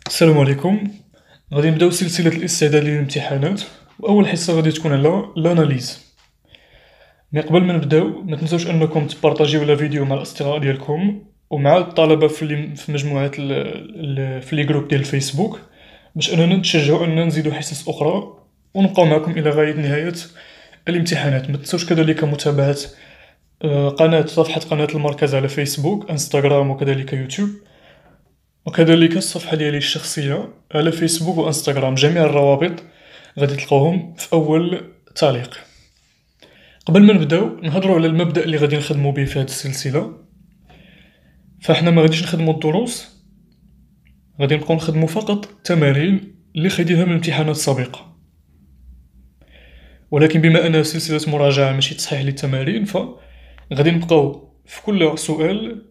السلام عليكم. غادي نبداو سلسلة الاستعداد للامتحانات، وأول حصة غادي تكون على لاناليز. مي قبل ما نبداو ما تنساوش أنكم تبارطاجيو لا فيديو مع الأصدقاء ديالكم ومع الطلبة في مجموعات في لي جروب ديال الفيسبوك، باش أننا نتشجعو أننا نزيدو حصص أخرى ونبقاو معكم إلى غاية نهاية الامتحانات. ما تنساوش كذلك متابعة صفحة قناة المركز على فيسبوك، انستغرام وكذلك يوتيوب، وكذلك الصفحة ديالي الشخصية على فيسبوك وانستغرام. جميع الروابط غادي تلقاوهم في أول تعليق. قبل ما نبداو نهضروا على المبدأ اللي غادي نخدمو به في هذه السلسلة. فاحنا ما غاديش نخدمو الدروس، غادي نبقاو نخدمو فقط التمارين اللي خديناها من امتحانات سابقة. ولكن بما أنها سلسلة مراجعة ماشي تصحيح للتمارين، فغادي نبقاو في كل سؤال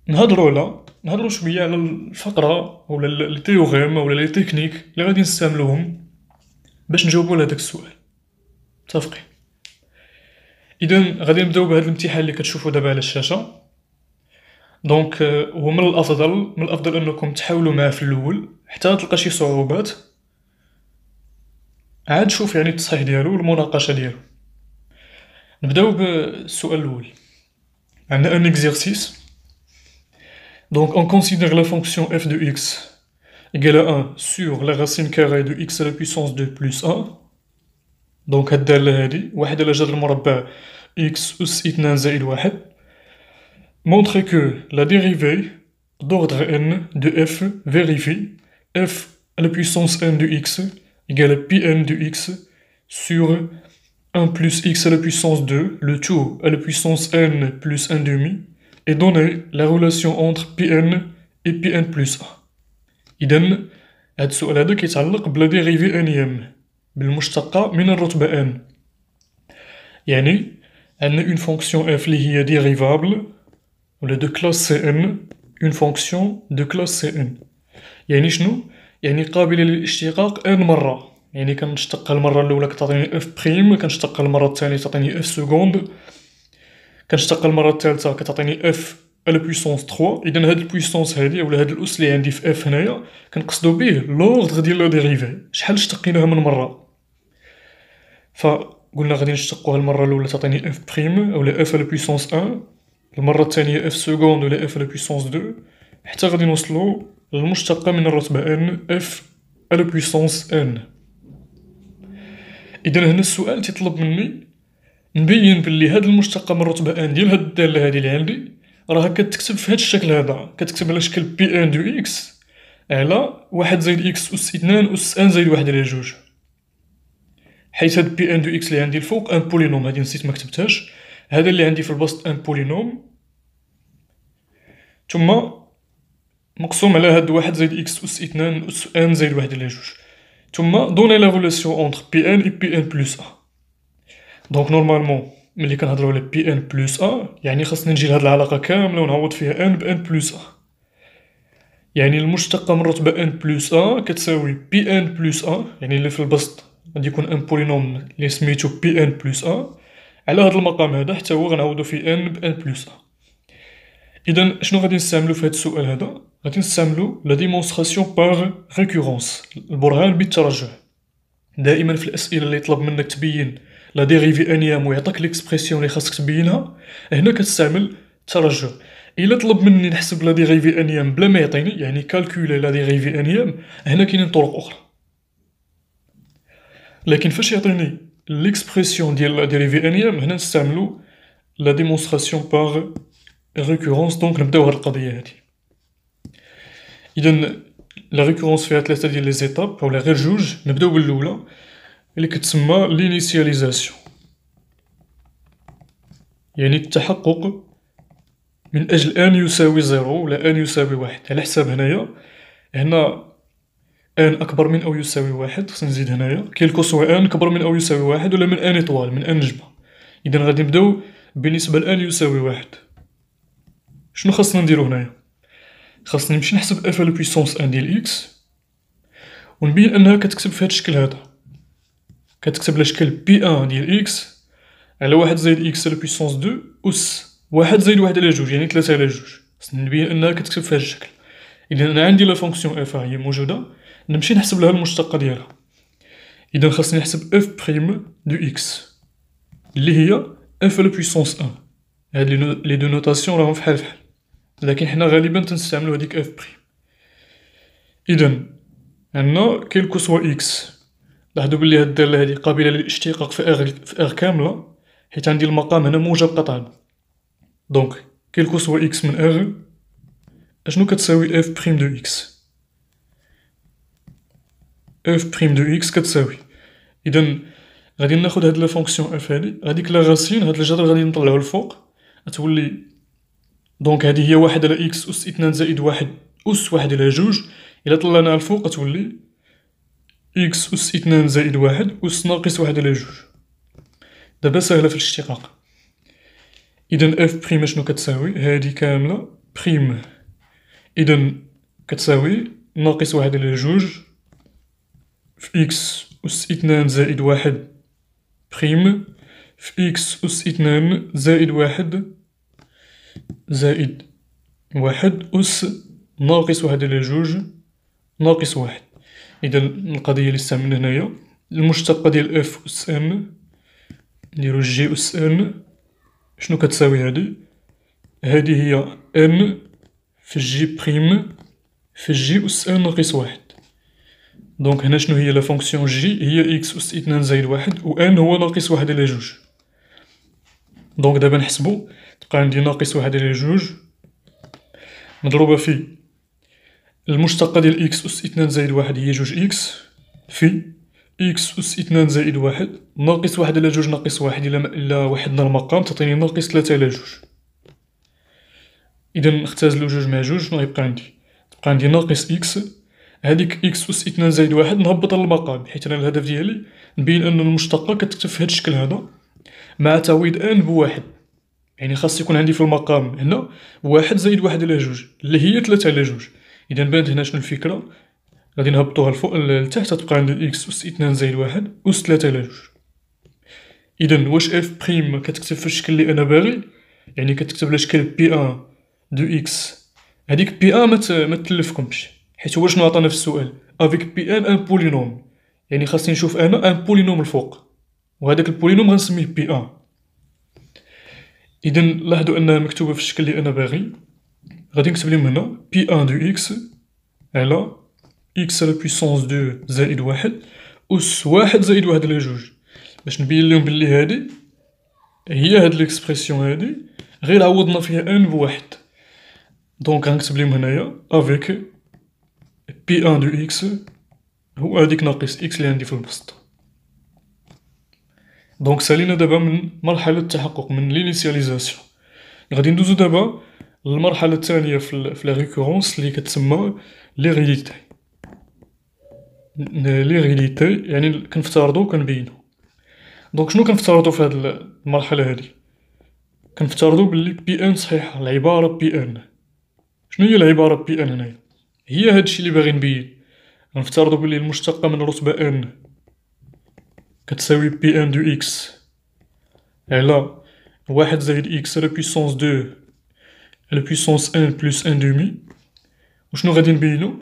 نهضروا شويه على الفقره ولا لي تيوغيم ولا لي تكنيك اللي غادي نستعملوهم باش نجاوبوا على داك السؤال. متفقين؟ اذا غادي نبداو بهذا الامتحان اللي كتشوفوا دابا على الشاشه. دونك هو من الافضل انكم تحاولوا معاه في الاول حتى تلقى شي صعوبات، عاد شوف يعني التصحيح ديالو والمناقشه ديالو. نبداو بالسؤال الاول. عندنا ان اكزercice. Donc on considère la fonction f de x égale à 1 sur la racine carrée de x à la puissance 2 plus 1. Donc الدالة هادي واحد على جذر المربع x أس 2 زائد واحد. Montrer que la dérivée d'ordre n de f vérifie f à la puissance n de x égale à Pn de x sur 1 plus x à la puissance 2, le tout à la puissance n plus 1 demi, et donner la relation entre Pn et Pn plus 1. إذن هاد السؤال هذا كيتعلق بلا ديريفي انيام بالمشتقة من الرتبة n. يعني عندنا اون فونكسيون f اللي هي ديريفابل ولا دو كلاس سي ان، اون فونكسيون دو كلاس سي ان. يعني شنو؟ يعني قابلة للاشتقاق n مرة. يعني كنشتقها المرة الأولى كتعطيني اف بريم، كنشتقها المرة الثانية تعطيني اف سكوند، كنشتقها المرة الثالثة كتعطيني اف على بويسونس 3. إذن هاد البويسونس هادي أولا هاد الأس اللي عندي في اف هنايا كنقصدو بيه لوردغ ديال لا ديريفي، شحال اشتقيناها من مرة. فقلنا غادي نشتقوها المرة الأولى تعطيني اف بريم أولا اف على بويسونس 1، المرة الثانية اف سكوند ولا اف على بويسونس 2، حتى غادي نوصلو للمشتقة من الرتبة n اف على بويسونس n. إذن هنا السؤال تيطلب مني نبين بلي هاد المشتقة من الرتبة n ديال هاد الدالة هادي اللي عندي راها كتكتب في هاد الشكل هذا، كتكتب على شكل بي ان دو اكس على واحد زائد اكس أس 2 أس ان زائد واحد على جوج. حيت هاد بي ان دو اكس اللي عندي الفوق ان بولينوم، هادي نسيت مكتبتهاش، هذا اللي عندي في البسط ان بولينوم، ثم مقسوم على هاد واحد زائد اكس أس 2 أس ان زائد واحد على جوج، ثم دوني لا ريلاسيون اونتر بي ان اي بي ان بلس ا. دونك نورمالمون ملي كنهضرو على بي ان بلس ا يعني خاصني نجي لهاد العلاقة كاملة ونعوض فيها ان بان بلس ا. يعني المشتقة من رتبة ان بلس ا كتساوي بي ان بلس ا، يعني اللي في البسط غادي يكون ان بولينوم اللي سميتو بي ان بلس ا على هاد المقام هذا حتى هو غنعوضو فيه ان بان بلس ا. إذن شنو غادي نستعملو في هاد السؤال هذا؟ غادي نستعملو لا ديمونستراسيون باغ ريكورونس، البرهان بالترجح. دائما في الأسئلة اللي يطلب منك تبين لا ديريفي انيام ويعطيك ليكسبرسيون اللي خاصك تبينها، هنا كتستعمل الترجح. الا طلب مني نحسب لا ديريفي انيام بلا ما يعطيني، يعني كالكولي لا ديريفي انيام، هنا كاينين طرق اخرى. لكن فاش يعطيني ليكسبرسيون ديال لا ديريفي انيام، هنا نستعملو لا ديمونستراسيون باغ ريكورونس. دونك نبداو هاد القضيه هادي. اذا لا ريكورونس فيها ثلاثه ديال لي زيتاب اولا غير جوج. نبداو بالاولى اللي كتسمى لينيسياليزاسيون، يعني التحقق من أجل ان يساوي زيرو ولا ان يساوي واحد. على حساب هنا ان أكبر من أو يساوي واحد، خصني نزيد هنايا كيلكو سوا ان كبر من أو يساوي واحد ولا من ان إطوال، من ان نجمة. إذا غادي نبداو بالنسبة لان يساوي واحد. شنو خاصنا نديرو هنايا؟ خاصني نمشي نحسب اف على بويسونس ان ديال اكس ونبين أنها كتكتب في هاد الشكل هذا، كتكتب على شكل بي ان ديال اكس على واحد زائد اكس على بويسونس دو أس واحد زائد واحد على جوج، يعني تلاتة على جوج. خاصني نبين أنها كتكتب في هاد الشكل. إذا أنا عندي لا فونكسيون اف هي موجودة، نمشي نحسب لها المشتقة ديالها. إذا خاصني نحسب اف بريم دو اكس اللي هي اف على بويسونس 1. هاد لي دو نوتاسيون راهم فحال فحال، لكن حنا غالبا تنستعملو هاديك اف بريم. إذا عندنا كيلكو سوا اكس، لاحظوا بلي هاد الدالة هادي قابلة للاشتقاق في ار كاملة، حيت عندي المقام هنا موجب قطعا. دونك كيلكو سوا اكس من ار اشنو كتساوي اف بريم دو اكس؟ اف بريم دو اكس كتساوي، إذا غادي ناخد هاد لا فونكسيون اف هادي، هاديك لا راسين هاد الجذر غادي نطلعو الفوق، غتولي دونك هادي هي واحد على اكس أس 2 زائد واحد أس واحد على جوج. إلا طلعناها الفوق غتولي إكس أس 2 زائد واحد أس ناقص واحد على جوج. دابا ساهلة في الاشتقاق. إذا اف بريم شنو كتساوي؟ هادي كاملة بريم، إذا كتساوي ناقص واحد على جوج في إكس أس 2 زائد واحد بريم في إكس أس 2 زائد واحد أس ناقص واحد على جوج ناقص واحد. إذا القضية اللي استعملنا هنايا المشتقة ديال اف أس ان، نديرو جي أس ان شنو كتساوي هادي؟ هادي هي ان في جي بريم في جي أس ان ناقص واحد. دونك هنا شنو هي لا فونكسيون جي؟ هي إكس أس 2 زائد واحد و ان هو ناقص واحد على جوج. دونك دابا نحسبو، تبقى عندي ناقص واحد على جوج مضروبة في المشتقة ديال إكس أس 2 زائد واحد هي جوج إكس في إكس أس 2 زائد واحد ناقص واحد على جوج ناقص واحد. إلا وحدنا المقام تعطيني ناقص 3 على جوج. إذا نختازلو جوج مع جوج شنو غيبقى عندي؟ تبقى عندي ناقص إكس، هاديك إكس أس 2 زائد واحد نهبطها للمقام، حيت أنا الهدف ديالي نبين أن المشتقة كتكتب في هاد الشكل هذا مع تعويض ان بواحد. يعني خاص يكون عندي في المقام هنا واحد زائد واحد على جوج اللي هي 3 على جوج. إذا بانت هنا شنو الفكرة؟ غادي نهبطوها الفوق لتحت، تبقى عندي إكس أس 2 زائد واحد أس 3 على جوج. إذا واش اف بريم كتكتب في الشكل اللي أنا باغي؟ يعني كتكتب على شكل بي ان دو إكس، هاديك بي ان ما تلفكمش، حيت هو شنو عطانا في السؤال؟ افيك بي ان بولينوم، يعني خاصني نشوف أنا ان بولينوم الفوق، وهداك البولينوم غنسميه بي ان. إذا لاحظوا أنها مكتوبة في الشكل اللي أنا باغي، غادي نكتب لهم هنا بي ان دو إكس على إكس على بويسونس دو زائد واحد أس واحد زائد واحد على جوج، باش نبين لهم بلي هادي هي هاد ليكسبرسيون هادي غير عوضنا فيها ان بواحد. دونك غنكتب لهم هنايا افيك بي ان دو إكس هو هاديك ناقص إكس اللي عندي في البسط. دونك سالينا دابا من مرحلة التحقق من لينيسياليزاسيون. غادي ندوزو دابا للمرحلة الثانية في لا ريكورونس اللي كتسمى ليغيديتي. ليغيديتي يعني كنفترضو وكنبينو. دونك شنو كنفترضو في هاد المرحلة هادي؟ كنفترضو بلي بي ان صحيحة، العبارة بي ان. شنو هي العبارة بي ان هنايا؟ هي هادشي اللي باغي نبين. غنفترضو بلي المشتقة من رتبة ان كتساوي بي ان دو إكس على واحد زائد إكس على بويسونس دو على بويسونس ان بلس ان دومي. وشنو غادي نبينو؟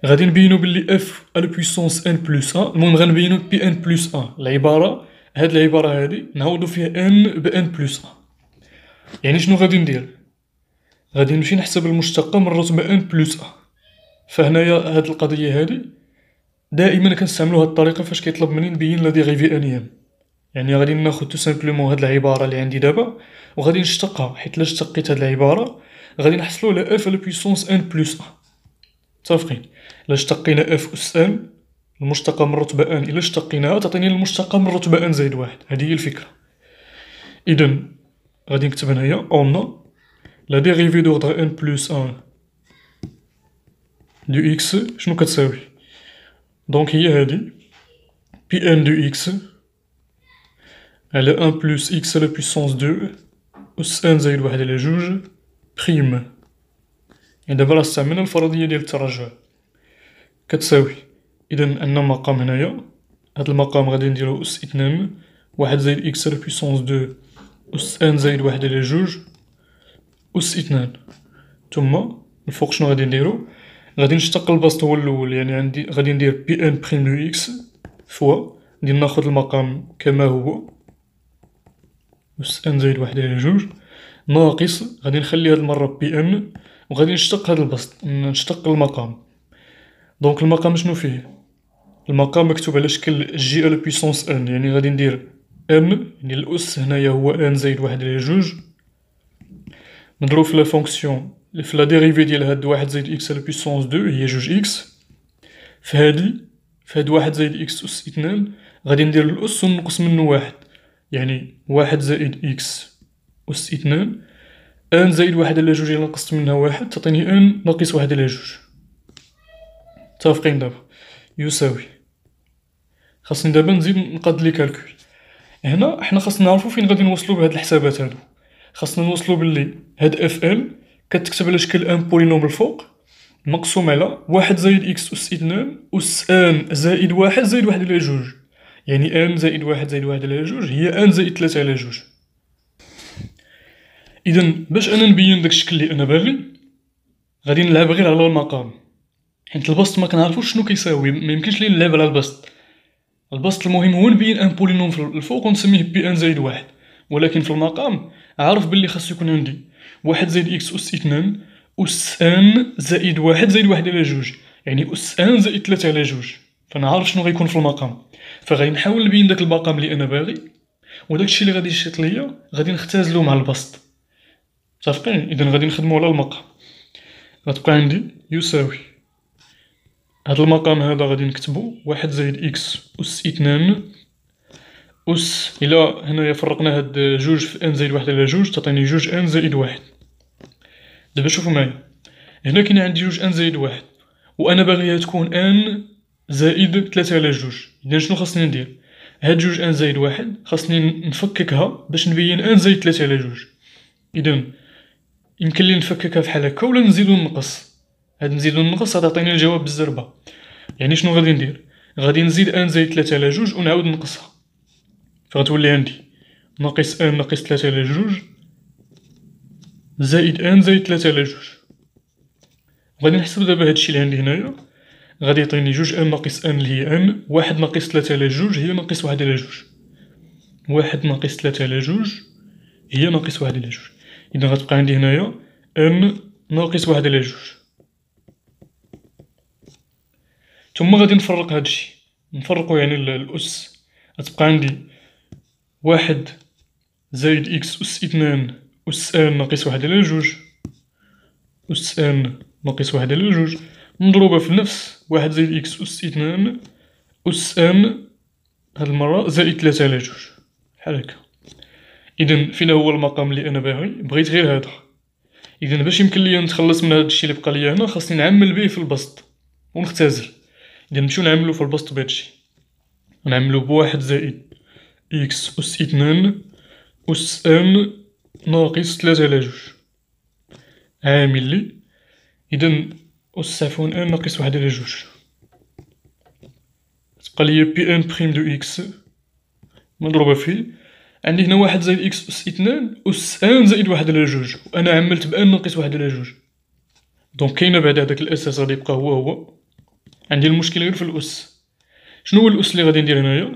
غادي نبينو بلي اف على بويسونس ان بلس ان، المهم غنبينو بي ان بلس ان. العبارة هاد العبارة هادي نعوضو فيها ان بان بلس ان. يعني شنو غادي ندير؟ غادي نمشي نحسب المشتقة من رتبة ان بلس ان. فهنايا هاد القضية هادي دائما كنستعملو هاد الطريقة فاش كيطلب مني نبين لا ديغيفي انيام. يعني غادي ناخد تو سامبلومون هاد العبارة اللي عندي دابا وغادي نشتقها، حيت إلا اشتقيت هاد العبارة غادي نحصلو على اف على بويسونس ان بلس ان. متفقين؟ إلا اشتقينا اف أس ان المشتقة من رتبة ان، إلا اشتقيناها تعطيني المشتقة من رتبة ان زائد واحد. هادي هي الفكرة. إذا غادي نكتب هنايا أون لا ديريفي دوردر ان بلس ان دو إكس شنو كتساوي؟ دونك هي هادي بي ان دو إكس على ان بلس إكس على بويسونس دو أس ان زائد واحد على جوج بريم. يعني دابا راه استعملنا الفرضية ديال التراجع. كتساوي إذا عندنا مقام هنايا، هاد المقام غادي نديرو أس 2 واحد زائد إكس على بويسونس دو أس ان زائد واحد على جوج أس 2 ثم الفوق شنو غادي نديرو؟ غادي نشتق البسط هو الأول، يعني عندي غادي ندير بي ان بريم دو إكس فوا ندير ناخد المقام كما هو أس ان زائد واحد على جوج ناقص غادي نخلي هاد المرة بي ان وغادي نشتق هاد البسط، نشتق المقام. دونك المقام شنو فيه؟ المقام مكتوب على شكل جي على بويسونس ان، يعني غادي ندير ان يعني الأس هنايا هو ان زائد واحد على جوج نضرب في لا فونكسيون في لا ديريفي ديال هاد واحد زائد إكس على بويسونس دو هي جوج إكس، في هاد واحد زائد إكس أس اثنان غادي ندير الأس وننقص منو واحد، يعني واحد زائد إكس أس اثنان ان زائد واحد على جوج إلا نقصت منها واحد تعطيني ان ناقص واحد على جوج. متفقين دابا؟ يساوي خاصني دابا نزيد نقاد لي كالكول. هنا حنا خاصنا نعرفو فين غادي نوصلو بهاد الحسابات هادو. خاصنا نوصلو بلي هاد اف ال كتكتب على شكل ان بولينوم الفوق مقسوم على واحد زائد إكس أس اثنان أس ان زائد واحد زائد واحد على جوج، يعني ان زائد واحد زائد واحد على جوج هي ان زائد تلاتة على جوج. إذا باش أنا نبين داك الشكل اللي أنا باغي غادي نلعب غير على المقام، حيت البسط ما كنعرفوش شنو كيساوي، ميمكنش لي نلعب على البسط. البسط المهم هو نبين ان بولينوم في الفوق ونسميه بي ان زائد واحد، ولكن في المقام عارف بلي خاص يكون عندي واحد زائد إكس أس اثنان أس ان زائد واحد على جوج، يعني أس ان زائد تلاتة على جوج، فأنا عارف شنو غيكون في المقام، فغادي نحاول نبين داك المقام اللي أنا باغي، وداك الشي اللي غادي يشيط ليا غادي نختازلو مع البسط. متفقين؟ إذا غادي نخدمو على المقام. غتبقى عندي يساوي هاد المقام هذا غادي نكتبو واحد زائد إكس أس اثنان أس إلا هنايا فرقنا هاد جوج في ان زائد واحد على جوج تعطيني جوج ان زائد واحد. دابا شوفو معايا، هنا كاين عندي جوج ان زائد واحد وأنا باغيها تكون ان زائد تلاتة على جوج، إذا شنو خاصني ندير؟ هاد جوج ان زائد واحد خاصني نفككها باش نبين ان زائد تلاتة على جوج. إذا يمكن لي نفككها فحال هكا ولا نزيدو ننقص. هاد نزيدو ننقص غتعطيني الجواب بالزربة، يعني شنو غادي ندير؟ غادي نزيد ان زائد تلاتة على جوج ونعاود نقصها، فغتولي عندي ناقص ان ناقص تلاتة على جوج زائد ان زائد تلاتة على جوج. غادي نحسب دابا هادشي اللي عندي هنايا، غادي يعطيني جوج ان ناقص ان اللي هي ان، واحد ناقص تلاتة على جوج هي ناقص واحد على جوج، واحد ناقص تلاتة على جوج هي ناقص واحد على جوج. إذا غتبقى عندي هنايا ان ناقص واحد على جوج. ثم غادي نفرق هادشي، نفرقو يعني الأس، غتبقى عندي واحد زائد إكس أس اثنان أس ان ناقص واحد على جوج أس ان ناقص واحد على جوج مضروبة في نفس واحد زائد إكس أس اثنان أس ان هاد المرة زائد تلاتة على جوج بحال هكا. إذا فين هو المقام اللي أنا باغي؟ بغيت غير هادا. إذا باش يمكن ليا نتخلص من هادشي اللي بقى ليا هنا خاصني نعمل بيه في البسط ونختزل. إذا نمشيو نعملو في البسط بهادشي، نعملو بواحد زائد إكس أس اثنان أس ان ناقص تلاتة على جوج عامل لي إذا أس عفوا ان ناقص واحد على جوج، تبقى ليا بي ان بريم دو إكس مضروبة فيه عندي هنا واحد زائد إكس أس اثنان أس ان زائد واحد على جوج، وأنا عملت بان ناقص واحد على جوج، دونك كاينة بعد هداك الأساس غادي يبقى هو عندي المشكل غير في الأس. شنو هو الأس اللي غادي ندير هنايا؟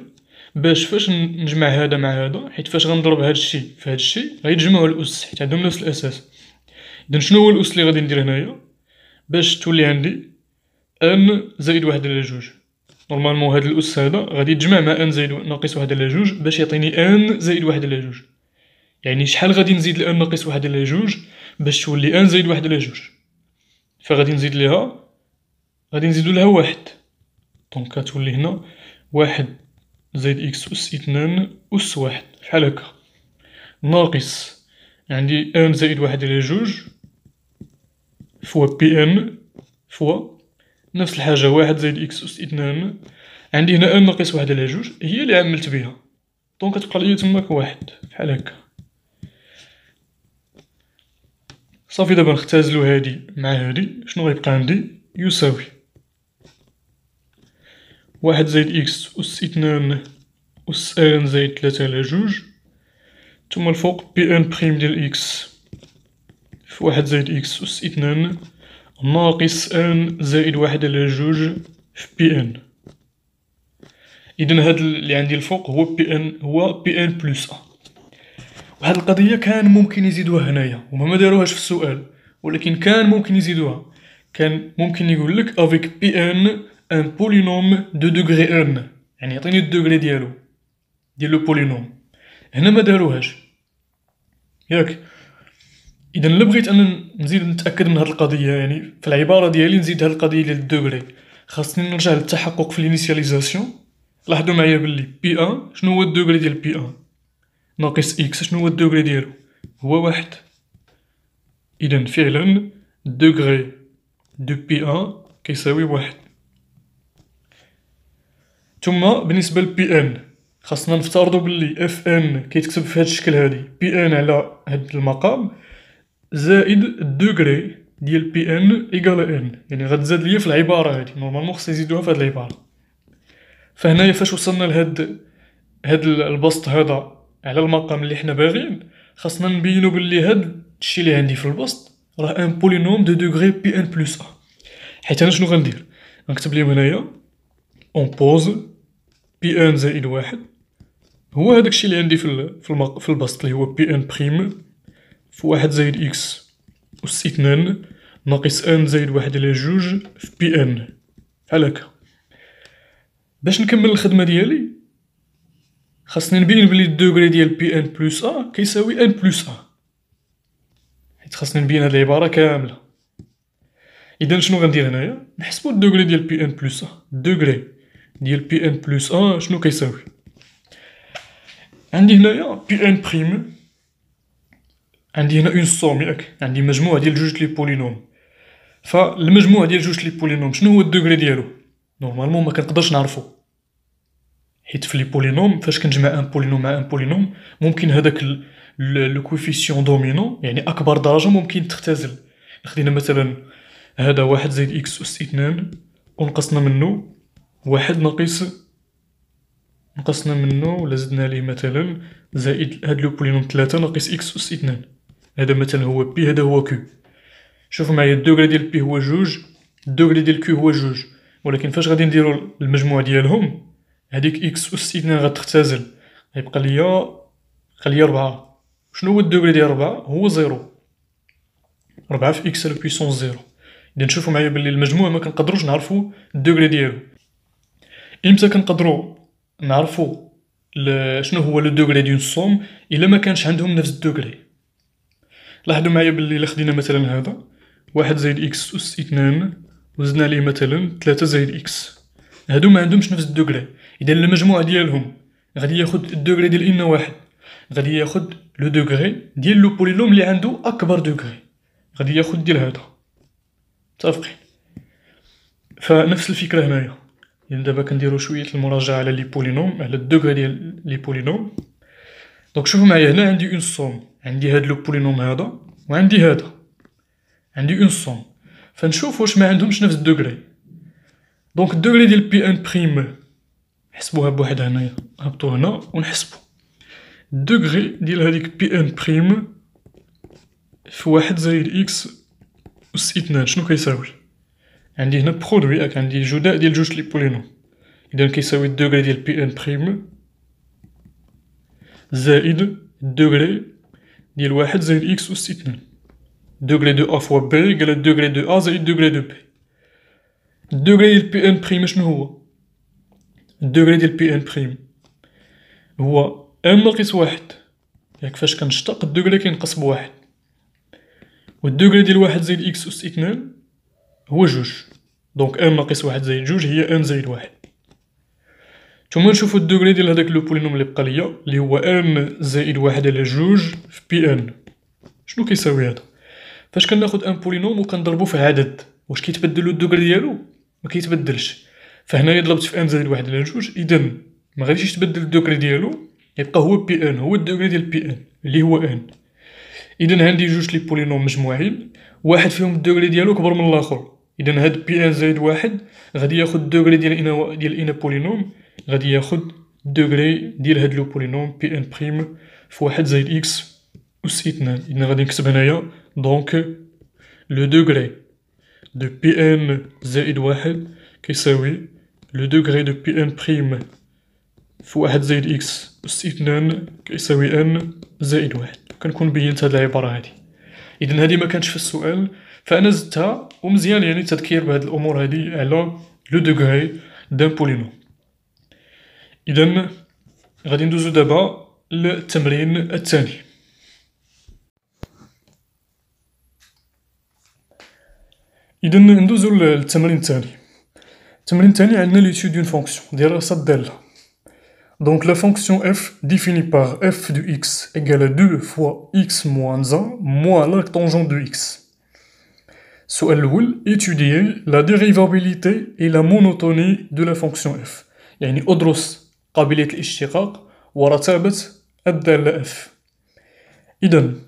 باش فاش نجمع هذا مع هذا، حيت فاش غنضرب هاد الشي في هاد الشي غيتجمعو الأس حيت عندهم نفس الأساس. إذا شنو هو الأس اللي غادي ندير هنايا باش تولي عندي ان زائد واحد على جوج؟ نورمالمون هاد الأس هذا غادي يتجمع مع ان زائد ناقص واحد على جوج باش يعطيني ان زائد واحد على جوج، يعني شحال غادي نزيد لان ناقص واحد على جوج باش تولي ان زائد واحد على جوج؟ فغادي نزيد ليها غادي نزيدو لها واحد، دونك غتولي هنا واحد زائد إكس أس اثنان أس واحد بحال هكا ناقص عندي ان زائد واحد على جوج فوا بي ان فوا نفس الحاجة واحد زائد إكس أس اثنان عندي هنا ان ناقص واحد على جوج هي اللي عملت بها، دونك تبقى ليا تماك واحد بحال هكا. صافي دابا نختازلو هادي مع هادي، شنو غيبقى عندي؟ يساوي واحد زائد إكس أس اثنان أس ان زائد تلاتة على جوج، ثم الفوق بي ان بريم ديال إكس في واحد زائد إكس أس اثنان ناقص ان زائد واحد على جوج في بي ان. إذن هاد اللي عندي الفوق هو بي ان بلس ا. وهاد القضية كان ممكن يزيدوها هنايا، هما ما داروهاش في السؤال، ولكن كان ممكن يزيدوها. كان ممكن يقولك افيك بي ان ان بولينوم دو دوغري ان، يعني يعطيني الدوغري ديالو ديال لو بولينوم. هنا ما داروهاش ياك. إذا إلا بغيت أنا نزيد نتأكد من هاد القضية، يعني في العبارة ديالي نزيد هاد القضية ديال الدوغري، خاصني نرجع للتحقق في الانيسياليزاسيون. لاحظوا معايا بلي بي ان شنو هو الدوغري ديال بي ان ناقص اكس شنو هو الدوغري ديالو هو واحد. إذا فعلا الدوغري دو بي ان كيساوي واحد. ثم بالنسبة لبي ان خاصنا نفترضو بلي اف ان كيتكتب في هاد الشكل هادي بي ان على هاد المقام زائد الدوغري ديال بي ان ايكال ان، يعني غتزاد ليا في العبارة هادي. نورمالمون خصنا نزيدوها في هاد العبارة. فهنايا فاش وصلنا هاد البسط هذا على المقام اللي حنا باغيين، خاصنا نبينو بلي هاد الشي اللي عندي في البسط راه ان بولينوم دو دوغري بي ان بلس ا. حيت انا شنو غندير؟ غنكتب ليهم هنايا اون بوز بي ان زائد واحد هو هداك الشي اللي عندي في البسط اللي هو بي ان بريم في واحد زائد اكس أس اثنان ناقص ان زائد واحد على جوج في بي ان. بحال هكا. باش نكمل الخدمة ديالي خاصني نبين بلي الدوغري ديال بي ان بلس ا كيساوي ان بلس ا، حيت خاصني نبين هاد العبارة كاملة. إذا شنو غندير هنايا؟ نحسبو الدوغري ديال بي ان بلس ا. الدوغري ديال بي ان بلس ا شنو كيساوي؟ عندي هنايا بي ان بريم، عندي هنا اون سوم ياك، عندي مجموع ديال جوج لي بولينوم. فالمجموع ديال جوج لي بولينوم شنو هو الدوغري ديالو؟ نورمالمون ما كنقدرش نعرفو، حيت في لي بولينوم فاش كنجمع ان بولينوم مع ان بولينوم ممكن هداك لو كوفيسيون دومينون يعني اكبر درجة ممكن تختزل. خدينا مثلا هذا واحد زائد اكس أس اثنان ونقصنا منه واحد نقصنا منه ولا زدنا ليه مثلا زائد هاد لو بولينوم تلاتة ناقص اكس أس اثنان. هذا مثلا هو بي، هذا هو كيو. شوفوا معايا الدوغري ديال بي هو جوج، الدوغري ديال كيو هو جوج، ولكن فاش غادي نديرو المجموع ديالهم هاديك اكس أس اثنان غتختزل، غيبقى ليا ربعة. شنو هو الدوغري ديال ربعة؟ هو زيرو. ربعة في اكس على بويسونس زيرو. إذا نشوفو معايا بلي المجموع مكنقدروش نعرفو الدوغري ديالو. إمتى كنقدرو نعرفو شنو هو لو دوغري دون سوم؟ إلا مكانش عندهم نفس الدوغري. لاحظوا معايا بلي إلا خدينا مثلا هذا واحد زائد اكس أس اثنان وزدنا ليه مثلا تلاتة زائد اكس، هادو ما عندهمش نفس الدوغري. إذا المجموع ديالهم غادي ياخد الدوغري ديال ان واحد، غادي ياخد لو دوغري ديال لو بولينوم اللي عنده أكبر دوغري، غادي ياخد ديال هذا. متفقين؟ فنفس الفكرة هنايا. إذا دابا كنديرو شوية المراجعة على لي بولينوم، على الدوغري ديال لي بولينوم. دونك شوفو معايا هنا عندي اون سوم، عندي هاد لو بولينوم هذا وعندي هذا، عندي اون سوم. فنشوف واش ما عندهمش نفس الدوغري. دونك الدوغري ديال بي ان بريم نحسبوها بوحدها هنايا، نهبطو هنا ونحسبو الدوغري ديال هاديك بي ان بريم في واحد زائد اكس أس اثنان شنو كيساوي؟ عندي هنا برودوي ياك، عندي جداء ديال جوج لي بولينوم. إذا كيساوي الدوغري ديال بي ان بريم زائد الدوغري ديال واحد زائد اكس أس اثنان. دوغري دو ا فوا بي يقال الدوغري دو ا زائد دوغري دو بي. الدوغري ديال بي ان بريم شنو هو؟ الدوغري ديال بي ان بريم هو ان ناقص واحد، ياك فاش كنشتق الدوغري كينقص بواحد، والدوغري ديال واحد زائد اكس أس اثنان هو جوج. دونك ان ناقص واحد زائد جوج هي ان زائد واحد. ثم نشوفو الدوغري ديال هداك لو بولينوم اللي بقى ليا اللي هو ان زائد واحد على جوج في بي ان. شنو كيساوي هذا؟ فاش كناخد ان بولينوم وكنضربو في عدد واش كيتبدل الدوغري ديالو؟ ما كيتبدلش. فهنايا ضربت في ان زائد واحد على جوج، اذا ما غاديش يتبدل الدوغري ديالو، يبقى هو بي ان، هو الدوغري ديال بي ان اللي هو ان. اذا عندي جوج لي بولينوم مجموعين، واحد فيهم الدوغري ديالو كبر من الاخر. اذا هاد بي ان زائد واحد غادي ياخد الدوغري ديال ان بولينوم، غادي ياخد الدوغري ديال هاد لو بولينوم بي ان بريم في واحد زائد اكس أس اثنان. إذا غادي نكتب هنايا دونك لو دوغري de Pn زائد واحد كيساوي لو دوغري دو Pn بريم في واحد زائد إكس أس اثنان كيساوي ان زائد واحد. كنكون بينت هاد العبارة هادي. إذن هادي مكانتش في السؤال فأنا زدتها ومزيان يعني التذكير بهاد الأمور هادي على لو دوغري دان بولينوم. إذن غادي ندوزو دابا للتمرين الثاني. إذن ندوزو للتمرين الثاني. التمرين الثاني عندنا ليتود دون فونكسيون دراسة الدالة. Donc la fonction f définie par f de x égale à 2 fois x moins 1 moins l'arctangent de x. السؤال الأول étudier la dérivabilité et la monotonie de la fonction f. يعني أدرس قابلية الاشتقاق ورتابة الدالة f. إذن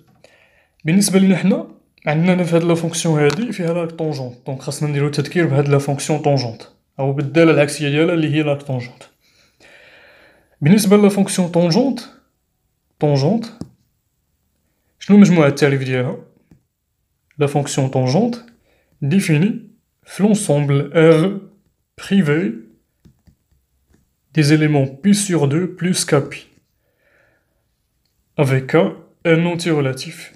بالنسبة لنا حنا عندنا في هاد لا فونكسيون هادي فيها لاكتونجونت، دونك خاصنا نديرو تذكير بهاد لا فونكسيون طونجونت أو بالدالة العكسية ديالها اللي هي لاكتونجونت. بالنسبة لا فونكسيون طونجونت شنو مجموعة التعريف ديالها؟ لا فونكسيون طونجونت définie في l'ensemble R privé des éléments pi sur 2 plus kpi avec k un entier relatif.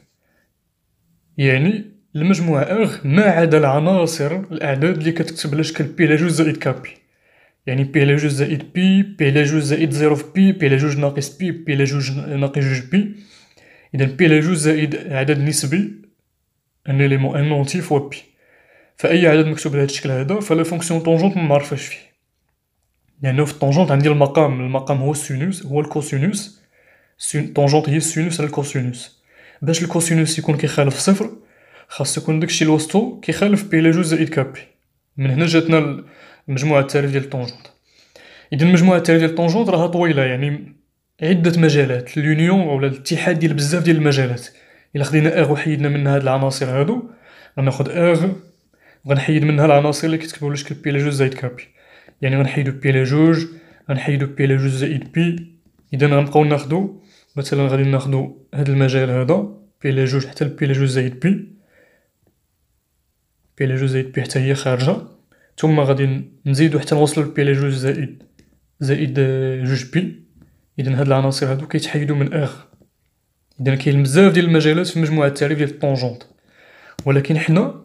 يعني المجموعة R ما عدا العناصر الأعداد اللي كتكتب على شكل بي على جوج زائد كابي، يعني بي على جوج زائد بي، بي على جوج زائد زيرو في بي على جوج ناقص بي على جوج ناقص جوج بي. إذا بي على جوج زائد عدد نسبي ان إليمون ان اونتي فوا بي، فأي عدد مكتوب بهذا الشكل هذا فلا فونكسيون طونجونت ممعرفاش فيه، لأنه في الطونجونت عندي المقام هو السينوس هو الكوسينوس، طونجونت هي السينوس على الكوسينوس. باش الكوسينوس يكون كيخالف صفر خاص يكون داكشي لوسطو كيخالف بي على جوج زائد كابي. من هنا جاتنا مجموعة التعريف ديال الطونجونت. إذا مجموعة التعريف ديال الطونجونت راها طويلة، يعني عدة مجالات، لونيون ولا الاتحاد ديال بزاف ديال المجالات. إلا خدينا اغ وحيدنا منها هاد العناصر هادو غناخد اغ وغنحيد منها العناصر اللي كيتكتبو على شكل بي على جوج زائد كابي، يعني غنحيدو بي على جوج غنحيدو بي على جوج زائد بي. إذا غنبقاو ناخدو مثلا غادي ناخدو هاد المجال هذا بي على جوج حتى بي على جوج زائد بي على جوج زائد بي حتى هي خارجة، ثم غادي نزيدو حتى نوصلو لبي على جوج زائد جوج بي. إذا هاد العناصر هادو كيتحيدو من اغ. إذا كاين بزاف ديال المجالات في مجموعة التعريف ديال الطونجونت، ولكن حنا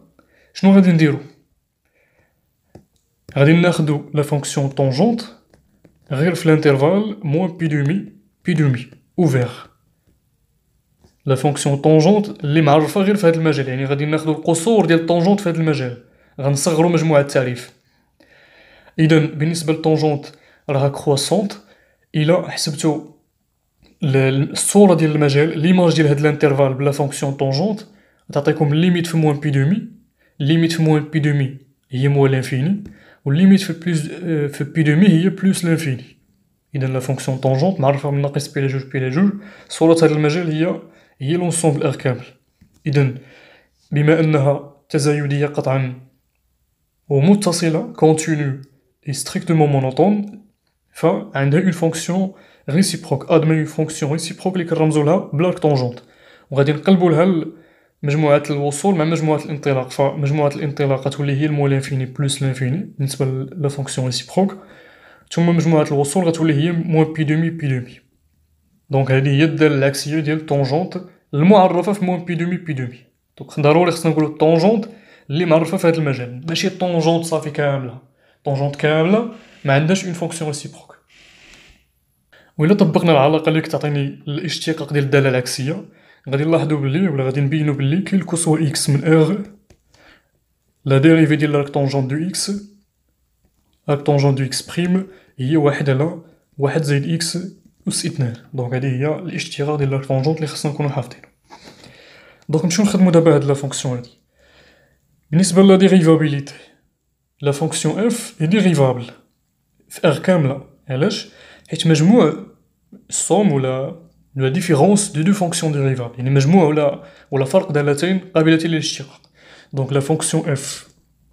شنو غادي نديرو؟ غادي ناخدو لا فونكسيون طونجونت غير في الانترفال موان بي دومي اوفير. لا فونكسيون طونجونت اللي معرفة غير في هاد المجال، يعني غادي ناخدو القصور ديال الطونجونت في هاد المجال، غنصغرو مجموعة التعريف. إذا بالنسبة للطونجونت راها كرواسونت. إلا حسبتو الصورة ديال المجال ليماج ديال هاد الانترفال بلا فونكسيون طونجونت تعطيكم ليميت في موان بي دومي، ليميت في موان بي دومي هي موان لانفيني، والليميت في بلوس في بي دومي هي بلوس لانفيني. إذا لا فونكسيون طونجونت معرفة من ناقص بي على جوج بي على جوج. صورة هاد المجال هي لونسومبل ار كامل. إذا بما أنها تزايدية قطعا ومتصلة كونتينو اي ستريكتومون مونوطون فعندها اون فونكسيون ريسيبروك. ادمي اون فونكسيون ريسيبروك اللي كنرمزولها بلاك طونجونت، وغادي نقلبو لها مجموعة الوصول مع مجموعة الانطلاق. فمجموعة الانطلاق غتولي هي المو لانفيني بلوس لانفيني بالنسبة لا فونكسيون ريسيبروك، ثم مجموعة الوصول غتولي هي موان بي دومي. دونك هادي هي الدالة العكسية ديال الطونجونت المعرفة في موان بي دومي. دونك ضروري خصنا نقولو الطونجونت اللي معرفة في هاد المجال، ماشي الطونجونت صافي كاملة. طونجونت كاملة ما عندهاش اون فونكسيون ريسيبروك. وإلا طبقنا العلاقة اللي كتعطيني الاشتقاق ديال الدالة العكسية غادي نلاحظو بلي ولا غادي نبينو بلي كي الكوسوا إكس من اغ لا ديريفي ديال لاكتونجون دو إكس لاكتونجون دو إكس بريم هي واحد على واحد زائد إكس أس اثنان. دونك هادي هي الاشتقاق ديال لاكتونجونت اللي خصنا نكونو حافظينو. دونك نمشيو نخدمو دابا هاد لا فونكسيون هادي. بالنسبة لا ديريفابيليتي لا فونكسيون اف هي ديريفابل في اغ كاملة. علاش؟ حيت مجموع الصوم ولا ديفيرونس دو فونكسيون ديريفابل، يعني مجموع ولا فرق دالتين قابلتين للاشتقاق. دونك لا فونكسيون اف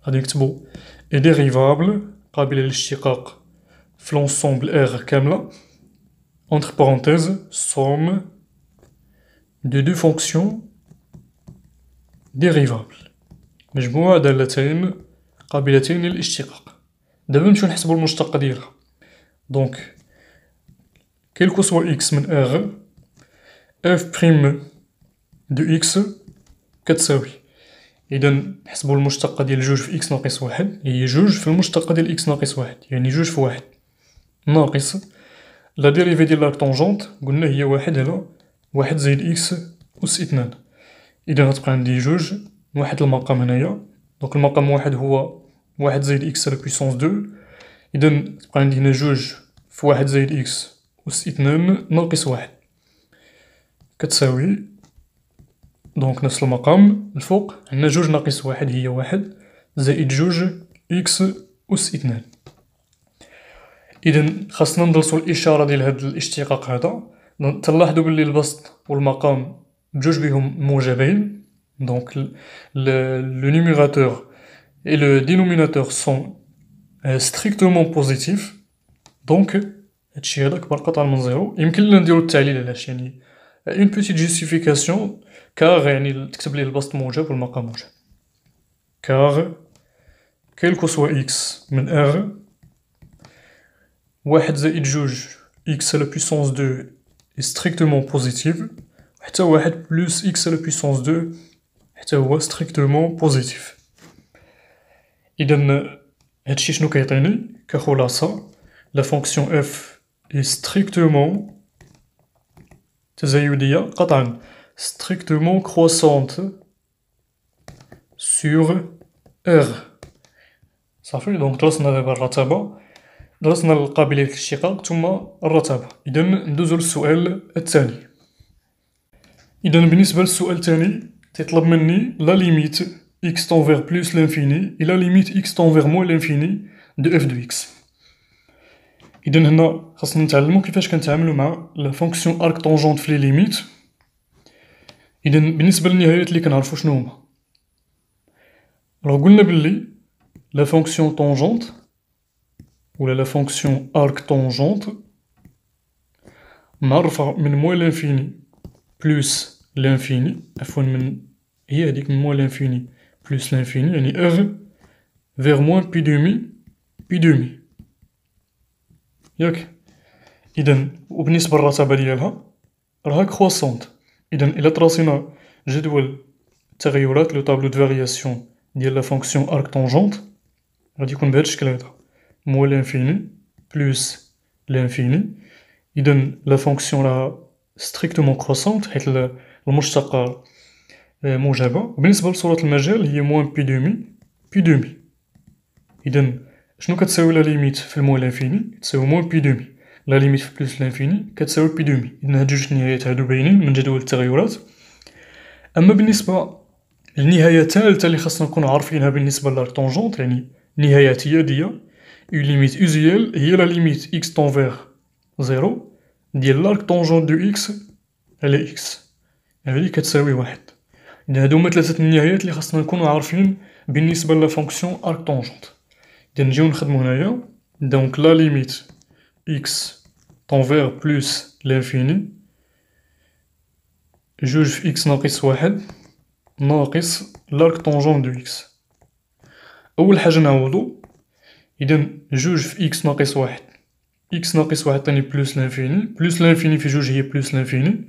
غادي نكتبو اي ديريفابل قابلة للاشتقاق في لونسومبل اغ كاملة entre parenthèses somme de deux fonctions dérivables. مجموع دالتين قابلتين للاشتقاق. دابا نمشيو نحسبو المشتقة ديالها. دونك كيلكو سوا إكس من R اف بريم دو إكس كتساوي، إذا نحسبو المشتقة ديال جوج في إكس ناقص واحد هي جوج في المشتقة ديال إكس ناقص واحد، يعني جوج في واحد ناقص لا ديريفي ديال لاك طونجونت قلنا هي واحد على واحد زايد إكس أس اثنان. إذا غتبقى عندي جوج واحد المقام هنايا، دونك المقام واحد هو واحد زايد إكس على بويسونس دو، إذا تبقى عندي هنا جوج في واحد زايد إكس أس اثنان ناقص واحد كتساوي، دونك نفس المقام الفوق عندنا جوج ناقص واحد هي واحد زائد جوج إكس أس اثنان. إذا خاصنا ندرسو الإشارة ديال هاد الاشتقاق هذا. تلاحظو بلي البسط والمقام بجوج بيهم موجبين، دونك le numérateur et le dénominateur sont strictement positifs. دونك هادشي هذا كبر قطعا من زيرو. يمكن لنا نديرو التعليل علاش، يعني اون بوتيت جوستيفيكاسيون كار يعني تكتب ليه البسط موجب والمقام موجب. كار كيلكو سوا إكس من R واحد زائد جوج إكس على بويسونس دو ستريكتومون بوزيتيف، حتى واحد بلوس إكس على بويسونس دو حتى هو ستريكتومون بوزيتيف. إذا هادشي شنو كيعطيني كخلاصة؟ لا فونكسيون اف إي ستريكتومون تزايدية قطعا strictement croissante sur R. صافي، دونك درسنا دابا الرتبة، درسنا القابلية للاشتقاق ثم الرتبة. إذا ندوزو للسؤال الثاني. إذا بالنسبة للسؤال الثاني تيطلب مني لا ليميت x tend vers plus l'infini et la limite x tend vers moins l'infini de f de x. إذا هنا خاصنا نتعلمو كيفاش كنتعاملو مع لا فونكسيون arc tangente في لي ليميت. إذا بالنسبة للنهايات اللي كنعرفو شنو هما، راه قلنا بلي لا فونكسيون طونجونت ولا لا فونكسيون arc tangente معرفة من موان لانفيني بلوس لانفيني، عفوا من هي هاديك من موان لانفيني بلوس لانفيني، يعني r vers moins بي دومي بي دومي ياك. إذا وبالنسبة للرتبة ديالها راها كرواسونت. إذا إلا تراسينا جدول التغيرات لو طابلو دو فارياسيون ديال لا فونكسيون arc tangente غادي يكون بهاد الشكل هذا، موان لانفيني بلوس لانفيني. إذا لا فونكسيون راها ستريكتومون كرواسونت حيت المشتقة موجبة. وبالنسبة لصورة المجال هي موان بي دومي بي دومي. إذا شنو كتساوي لا ليميت في الموان لانفيني؟ تساوي موان بي دومي. لا ليميت في بلوس لانفيني كتساوي بي دومي. إذا هاد جوج النهايات هادو باينين من جدول التغيرات. أما بالنسبة للنهاية الثالثة اللي خاصنا نكونو عارفينها بالنسبة للارك طونجونت، يعني نهاية اعتيادية اون ليميت اوزيال، هي لا ليميت إكس طون فيغ زيرو ديال لارك طونجونت دو إكس على إكس، هادي كتساوي واحد. إذا هادو هما ثلاثة النهايات اللي خاصنا نكونو عارفين بالنسبة لا فونكسيون arc tangente. إذا نجيو نخدمو هنايا، دونك لا ليميت إكس طون فيغ بلوس لانفيني جوج في إكس ناقص واحد ناقص لارك طونجون دو إكس. أول حاجة نعوضو، إذا جوج في إكس ناقص واحد، إكس ناقص واحد عطيني بلوس لانفيني، بلوس لانفيني في جوج هي بلوس لانفيني،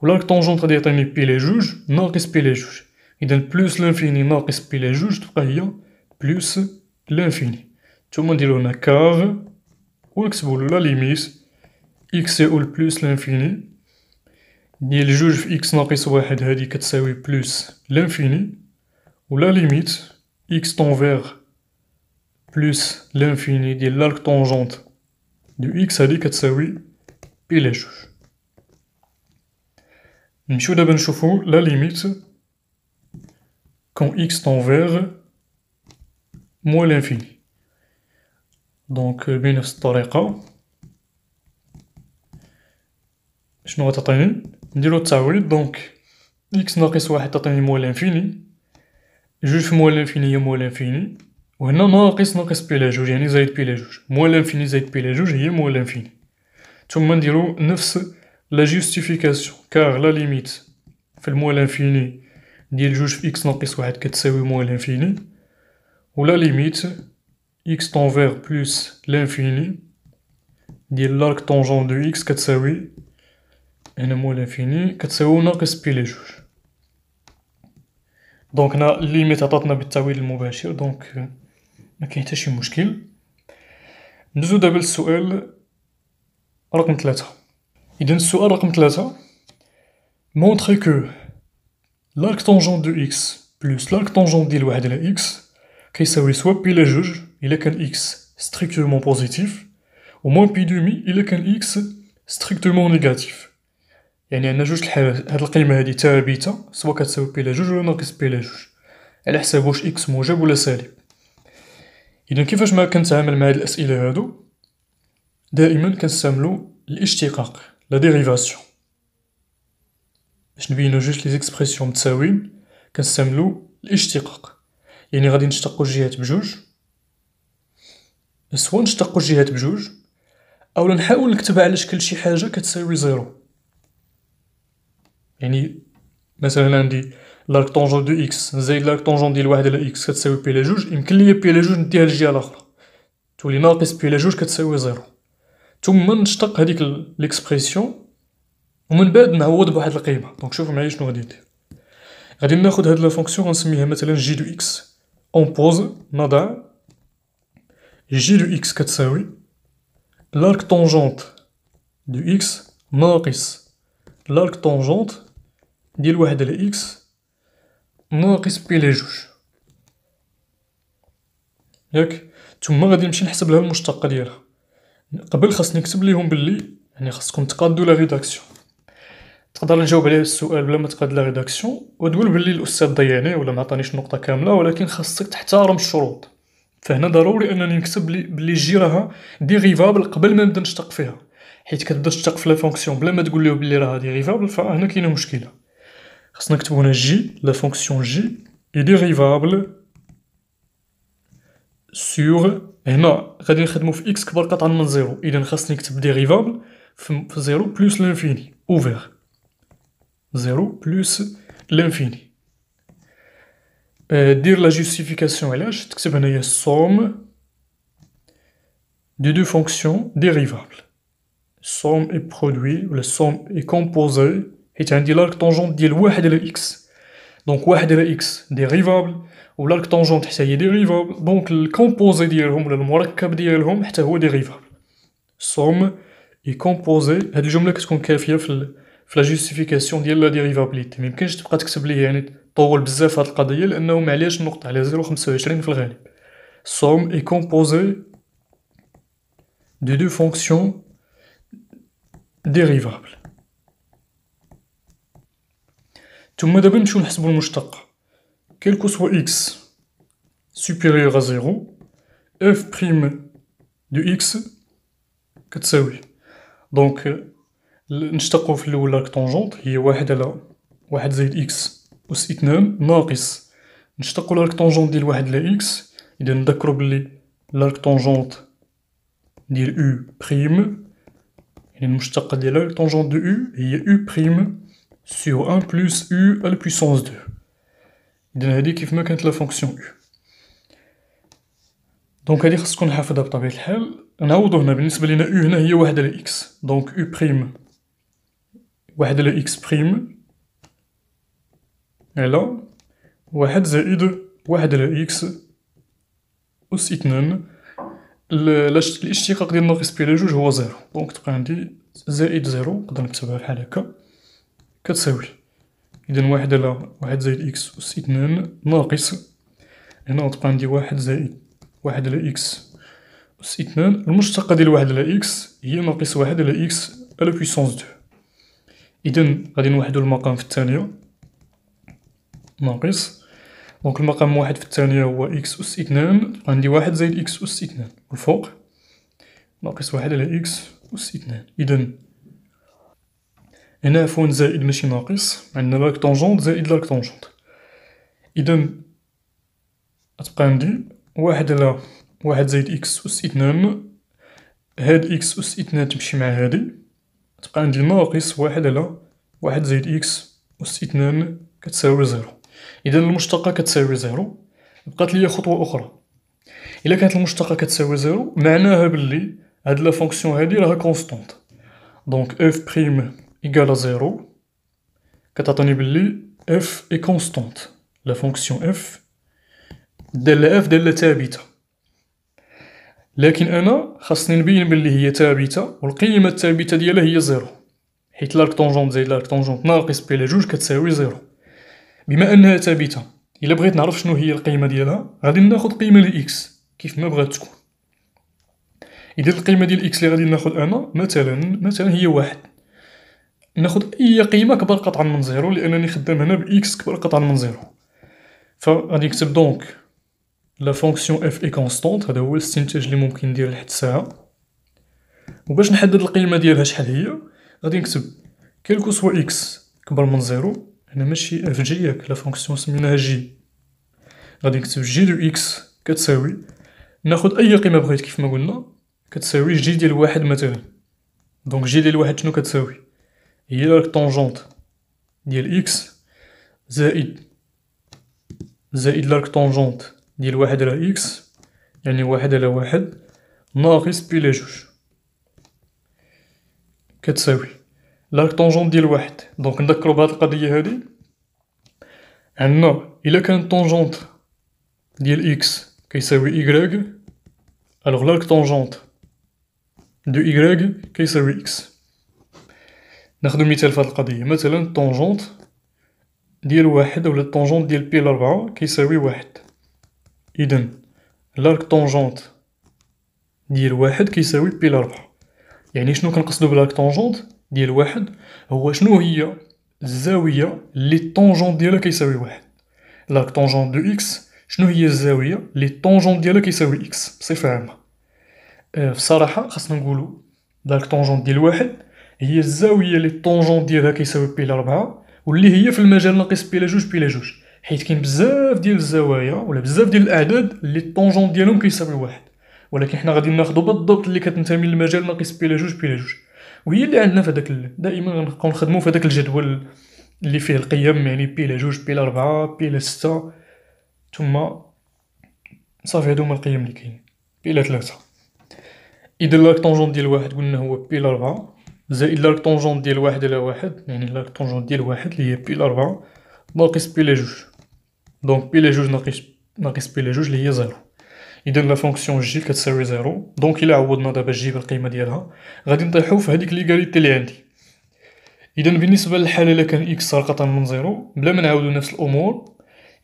ولارك طونجونت غادي يعطيني بي لي جوج ناقص بي لي جوج. إذا بلوس لانفيني ناقص بي لي جوج تبقى هي بلوس لانفيني. نتوما نديرو هنا كار ونكتبولو لا ليميت إكس يؤول بلوس لانفيني ديال جوج في إكس ناقص واحد هادي كتساوي بلوس لانفيني، ولا ليميت إكس طون فيغ بلوس لانفيني ديال لارك طونجونت دو إكس هادي كتساوي بي لي جوج. نمشيو دابا نشوفو لا ليميت كون إكس طون فيغ موان لانفيني. دونك بنفس الطريقة شنو غتعطيني؟ نديرو التعويض. دونك إكس ناقص واحد تعطيني موان لانفيني، جوج في موان لانفيني هي موان لانفيني، وهنا ناقص بي لي جوج يعني زايد بي لي جوج، موان لانفيني زايد بي لي جوج هي موان لانفيني. ثم نديرو نفس لا جوستيفيكاسيون كار لا ليميت في الموان لانفيني ديال جوج في إكس ناقص واحد كتساوي موان لانفيني، ولا ليميت إكس طونفيغ بلوس لانفيني ديال لارك طونجون دو إكس كتساوي هنا موان لانفيني كتساوي ناقص بي لجوج. دونك هنا الليميت عطاتنا بالتعويض المباشر، دونك مكاين حتى شي مشكل. ندوزو دابا للسؤال رقم 3. إذن السؤال رقم 3 montre que l'arc tangent de x plus l'arc tangent ديال واحد على x كيساوي سوا بي على جوج إلا كان x strictement بوزيتيف و موان بي دومي إلا كان x strictement نيجاتيف. يعني عندنا جوج الحالات، هاد القيمة هادي ثابتة سوا كتساوي بي على جوج ولا ناقص بي على جوج على حساب واش x موجب ولا سالب. إذن كيفاش ما كنتعامل مع هاد الأسئلة هادو؟ دائما كنستعملو الاشتقاق لا ديريفاسيون. باش نبينو جوج لي زيكسبرسيون متساويين كنستعملو الاشتقاق، يعني غادي نشتقو الجهات بجوج، سوا نشتقو الجهات بجوج أولا نحاول نكتبها على شكل شي حاجة كتساوي زيرو. يعني مثلا عندي لارك طونجون دو إكس زايد لارك طونجون ديال واحد على إكس كتساوي بي على جوج، يمكن ليا بي على جوج نديها للجهة الآخرى تولي ناقص بي على جوج كتساوي زيرو، ثم نشتق هاديك ليكسبرسيون ومن بعد نعوض بواحد القيمة. دونك شوفو معايا شنو غادي ندير. غادي ناخد هاد لا فونكسيون غنسميها مثلا جي دو إكس، أون بوز نضع جي دو إكس كتساوي لارك طونجونت دو إكس ناقص لارك طونجونت ديال واحد على إكس ناقص بي على جوج، ياك؟ ثم غادي نمشي نحسب لها المشتقة ديالها. قبل خاصني نكتب ليهم بلي يعني خاصكم تقادو لا ريداكسيون. تقدر نجاوب على السؤال بلا ما تقاد لا ريداكسيون وتقول بلي الأستاذ ضيعني ولا معطانيش النقطة كاملة، ولكن خاصك تحترم الشروط. فهنا ضروري أنني نكتب بلي جي راها ديريفابل قبل ما نبدا نشتق فيها، حيت كتبدا تشتق في لا فونكسيون بلا ما تقول ليه بلي راها ديريفابل فهنا كاينة مشكلة. خاصنا نكتبو هنا جي لا فونكسيون جي إي ديريفابل سور، هنا غادي نخدمو في إكس كبر قطعا من زيرو، إذا خاصني نكتب ديريفابل في زيرو بلوس لانفيني أوفيغ، زيرو بلوس لانفيني. دير لا جوستيفيكاسيون علاش تكتب هنايا سوم دو فونكسيون ديريفابل. somme est produit ولا somme est composé حيت عندي لارك طونجونت ديال واحد على إكس، دونك واحد على إكس ديريفابل و لارك طونجونت حتى هي ديريفابل، دونك الكومبوزي ديالهم ولا المركب ديالهم حتى هو ديريفابل. somme est composé، هاد الجملة كتكون كافية في لا جوستيفيكاسيون ديال لا ديريفابيليتي، ميمكنش تبقى تكتب لي يعني طول بزاف هاد القضية لأنه معليهاش النقطة على 0.25 في الغالب. somme est composé de deux fonctions dérivables. ثم دابا نمشيو نحسبو المشتقة. quel que soit x supérieur à 0 f prime de x كتساوي، دونك نشتقو في الأول لارك طونجونت هي واحد على واحد زايد إكس أس إثنان ناقص نشتقو لارك طونجونت ديال واحد على إكس، إذا نذكرو بلي لارك طونجونت ديال أو بريم، يعني المشتقة ديال لارك طونجونت دو أو هي أو بريم سور أن بلوس أو على بويسونس دو. إذا هادي كيفما كانت لا فونكسيون أو. دونك هادي خاصكم نحافظها بطبيعة الحال. نعوضو هنا بالنسبة لينا أو هنا هي واحد على إكس، دونك أو بريم واحد على إكس بريم على واحد زائد واحد على إكس أس إثنان. الاشتقاق ديال ناقص بي على جوج هو زيرو، دونك تبقى عندي زائد زيرو، نقدر نكتبها بحال هكا كتساوي إذا واحد على واحد زائد إكس أس إثنان ناقص هنا تبقى عندي واحد زائد واحد على إكس أس إثنان، المشتقة ديال واحد على إكس هي ناقص واحد على إكس على بويسونس دو. إذا غادي نوحدو المقام في الثانية ناقص، دونك المقام واحد في الثانية هو إكس أس إثنان، عندي واحد زائد إكس أس إثنان والفوق ناقص واحد على إكس أس إثنان. إذا هنا عفوا زائد ماشي ناقص، عندنا لارك طونجونت زائد لارك طونجونت، إذا غتبقى عندي واحد على واحد زائد إكس أس إثنان، هاد إكس أس إثنان تمشي مع هادي تبقى عندي ناقص واحد على واحد زائد إكس أس إثنان كتساوي زيرو. إذا المشتقة كتساوي زيرو، بقات ليا خطوة أخرى. إلا كانت المشتقة كتساوي زيرو معناها بلي هاد لا فونكسيون هادي راها كونستونت، دونك اف بريم إيكال زيرو كتعطيني بلي اف اي كونستونت، لا فونكسيون اف دالة اف دالة ثابتة. لكن أنا خاصني نبين بلي هي ثابتة والقيمة الثابتة ديالها هي زيرو، حيت لارك طونجونت زائد لارك طونجونت ناقص بي على جوج كتساوي زيرو. بما أنها ثابتة، إلا بغيت نعرف شنو هي القيمة ديالها غادي ناخد قيمة لإكس كيف ما بغات تكون. إذا القيمة ديال إكس لي غادي ناخد أنا مثلا هي واحد، ناخد أي قيمة كبر قطعا من زيرو لأنني خدام هنا بإكس كبر قطعا من زيرو. فغادي نكتب دونك لا فونكسيون اف اي كونستونت، هذا هو الاستنتاج اللي ممكن ندير لحد الساعة. وباش نحدد القيمة ديالها شحال هي غادي نكتب كيلكو سوا إكس كبر من زيرو، هنا ماشي اف جي ياك، لا فونكسيون سميناها جي، غادي نكتب جي دو إكس كتساوي، ناخد أي قيمة بغيت كيف ما قلنا، كتساوي جي ديال واحد مثلا. دونك جي ديال واحد شنو كتساوي؟ هي لارك طونجونت ديال إكس زائد لارك طونجونت ديال واحد على إكس، يعني واحد على واحد ناقص بي على جوج كتساوي لارك طونجونت ديال واحد. دونك نذكرو بهاد القضية هادي، عندنا إلا كان طونجونت ديال إكس كيساوي إيكغيك، ألوغ لارك طونجونت دو إيكغيك كيساوي إكس. ناخدو مثال في هاد القضية، مثلا الطونجونت ديال واحد ولا الطونجونت ديال بي لربعة كيساوي واحد، إذن لارك طونجونت ديال واحد كيساوي بي لربعة. يعني شنو كنقصدو بلارك طونجونت ديال واحد؟ هو شنو هي الزاوية اللي الطونجونت ديالها كيساوي واحد. لارك طونجونت دو إكس شنو هي الزاوية اللي الطونجونت ديالها كيساوي إكس بصفة عامة. في الصراحة خاصنا نقولو لارك طونجونت ديال واحد هي الزاوية اللي الطونجونت ديالها كيساوي بي لربعة، واللي هي في المجال ناقص بي على جوج بي على جوج، حيت كاين بزاف ديال الزوايا ولا بزاف ديال الأعداد اللي الطونجونت ديالهم كيساوي واحد، ولكن حنا غادي ناخدو بالضبط اللي كتنتمي للمجال ناقص بي على جوج بي على جوج، وهي اللي عندنا في هداك دائما غنبقاو نخدمو في هداك الجدول اللي فيه القيم، يعني بي على جوج بي على ربعة بي على ستة، ثم صافي هادو هما القيم اللي كاينين بي على ثلاثة. إذا لارك طونجونت ديال واحد قلنا هو بي على ربعة زائد لارك طونجونت ديال واحد على واحد، يعني لارك طونجونت ديال واحد اللي هي بي على ربعة ناقص بي على جوج، دونك بي على جوج ناقص بي على جوج اللي هي زيرو. إذا لا فونكسيون جي كتساوي زيرو، دونك إلا عوضنا دابا جي بالقيمة ديالها غادي نطيحو في هاديك ليكاليتي اللي عندي. إذا بالنسبة للحالة إلا كان إكس صار قطعا من زيرو، بلا ما نعاودو نفس الأمور،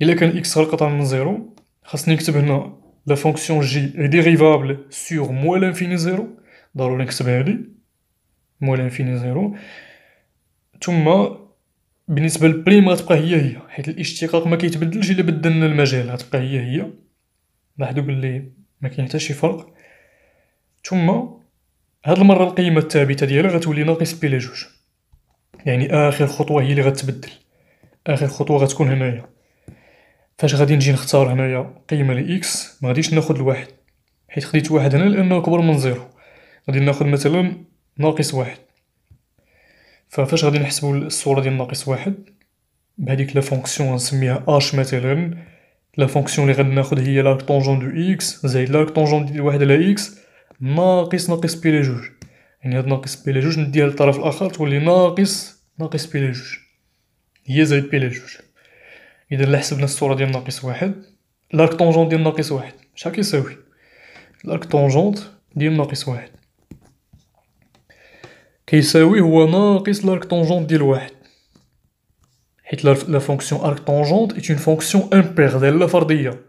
إلا كان إكس صار قطعا من زيرو خاصني نكتب هنا لا فونكسيون جي اي ديريفابل سور موا لانفيني زيرو، ضروري نكتب هادي موا لانفيني زيرو. ثم بالنسبة للبريم غتبقى هي حيت الاشتقاق ما كيتبدلش إلا بدلنا المجال، غتبقى هي. لاحظوا بلي ما كاين حتى شي فرق. ثم هاد المرة القيمة الثابتة ديالها غتولي ناقص بي على جوج، يعني آخر خطوة هي اللي غتبدل، آخر خطوة غتكون هنايا. فاش غادي نجي نختار هنايا قيمة لإكس مغاديش ناخد الواحد، حيت خديت واحد هنا لأنه كبر من زيرو، غادي ناخد مثلا ناقص واحد. ففاش غادي نحسبو الصورة ديال ناقص واحد بهاديك لا فونكسيون نسميها اش مثلا، لا فونكسيون اللي غادي ناخد هي لارك طونجون دو إكس زائد لارك طونجون ديال واحد على إكس ناقص بي على جوج، يعني هاد ناقص بي على جوج نديها للطرف الآخر تولي ناقص بي على جوج هي زائد بي على جوج. إذا إلا حسبنا الصورة ديال ناقص واحد، لارك طونجونت ديال ناقص واحد شحال كيساوي؟ لارك طونجونت ديال ناقص واحد كيساوي هو ناقص لارك طونجونت ديال واحد، حيت لا فونكسيون arc tangente est une fonction impaire ديال فردية.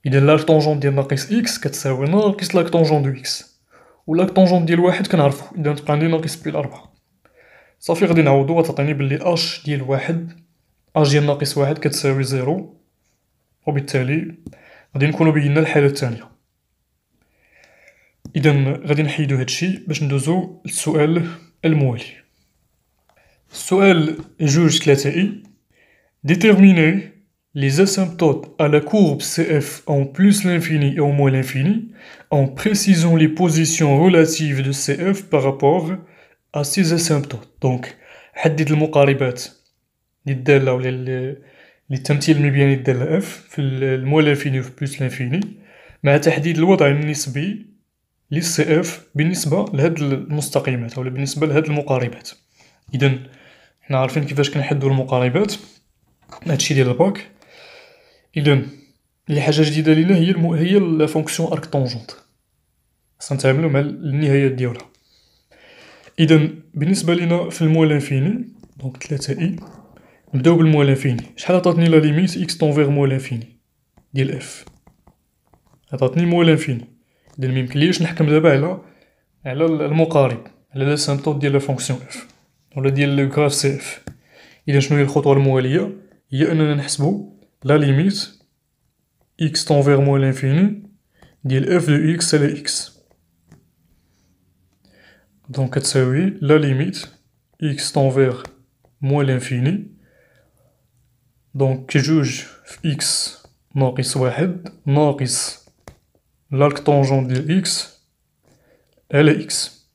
إذا لارك طونجونت ديال ناقص إكس كتساوي ناقص لارك طونجونت دو إكس، و لارك طونجونت ديال واحد كنعرفو، إذا تبقى عندي ناقص بي لأربعة. صافي غادي نعوضو غتعطيني بلي اش ديال واحد، اش ديال ناقص واحد كتساوي زيرو، وبالتالي غادي نكونو بينا الحالة الثانية. إذا غادي نحيدو هادشي باش ندوزو للسؤال الموالي. السؤال جوج تلاتة إي. Déterminer les asymptotes à la courbe CF en plus l'infini et en moins l'infini en précisant les positions relatives de CF par rapport à ces asymptotes. Donc حدد المقاربات للدالة ولا للتمثيل المبياني ديال اف في الموال لانفيني و في بلوس لانفيني مع تحديد الوضع النسبي للسي اف بالنسبة لهاد المستقيمات أو بالنسبة لهاد المقاربات. إذا حنا عارفين كيفاش كنحدو المقاربات، هادشي ديال الباك. إذا اللي حاجة جديدة لينا هي لا فونكسيون ارك طونجونت، خاصنا نتعاملو مع النهايات ديالها. إذا بالنسبة لينا في الموال لانفيني دونك 3 إي، نبداو بالموال لانفيني. شحال عطاتني لا ليميت إكس طونفيغ موال لانفيني ديال اف؟ عطاتني موال لانفيني. إذا ميمكنليش نحكم دابا على المقارب، على لاسيمبتوت ديال لا فونكسيون اف ولا ديال لو غراف سي اف. إذا شنو هي الخطوة الموالية؟ هي أننا نحسبو لا ليميت إكس طونفيغ موال لانفيني ديال اف دو إكس على إكس. دونك كتساوي لا ليميت إكس طونفيغ موال لانفيني دونك جوج في إكس ناقص واحد ناقص لارك طونجون ديال إكس على إكس.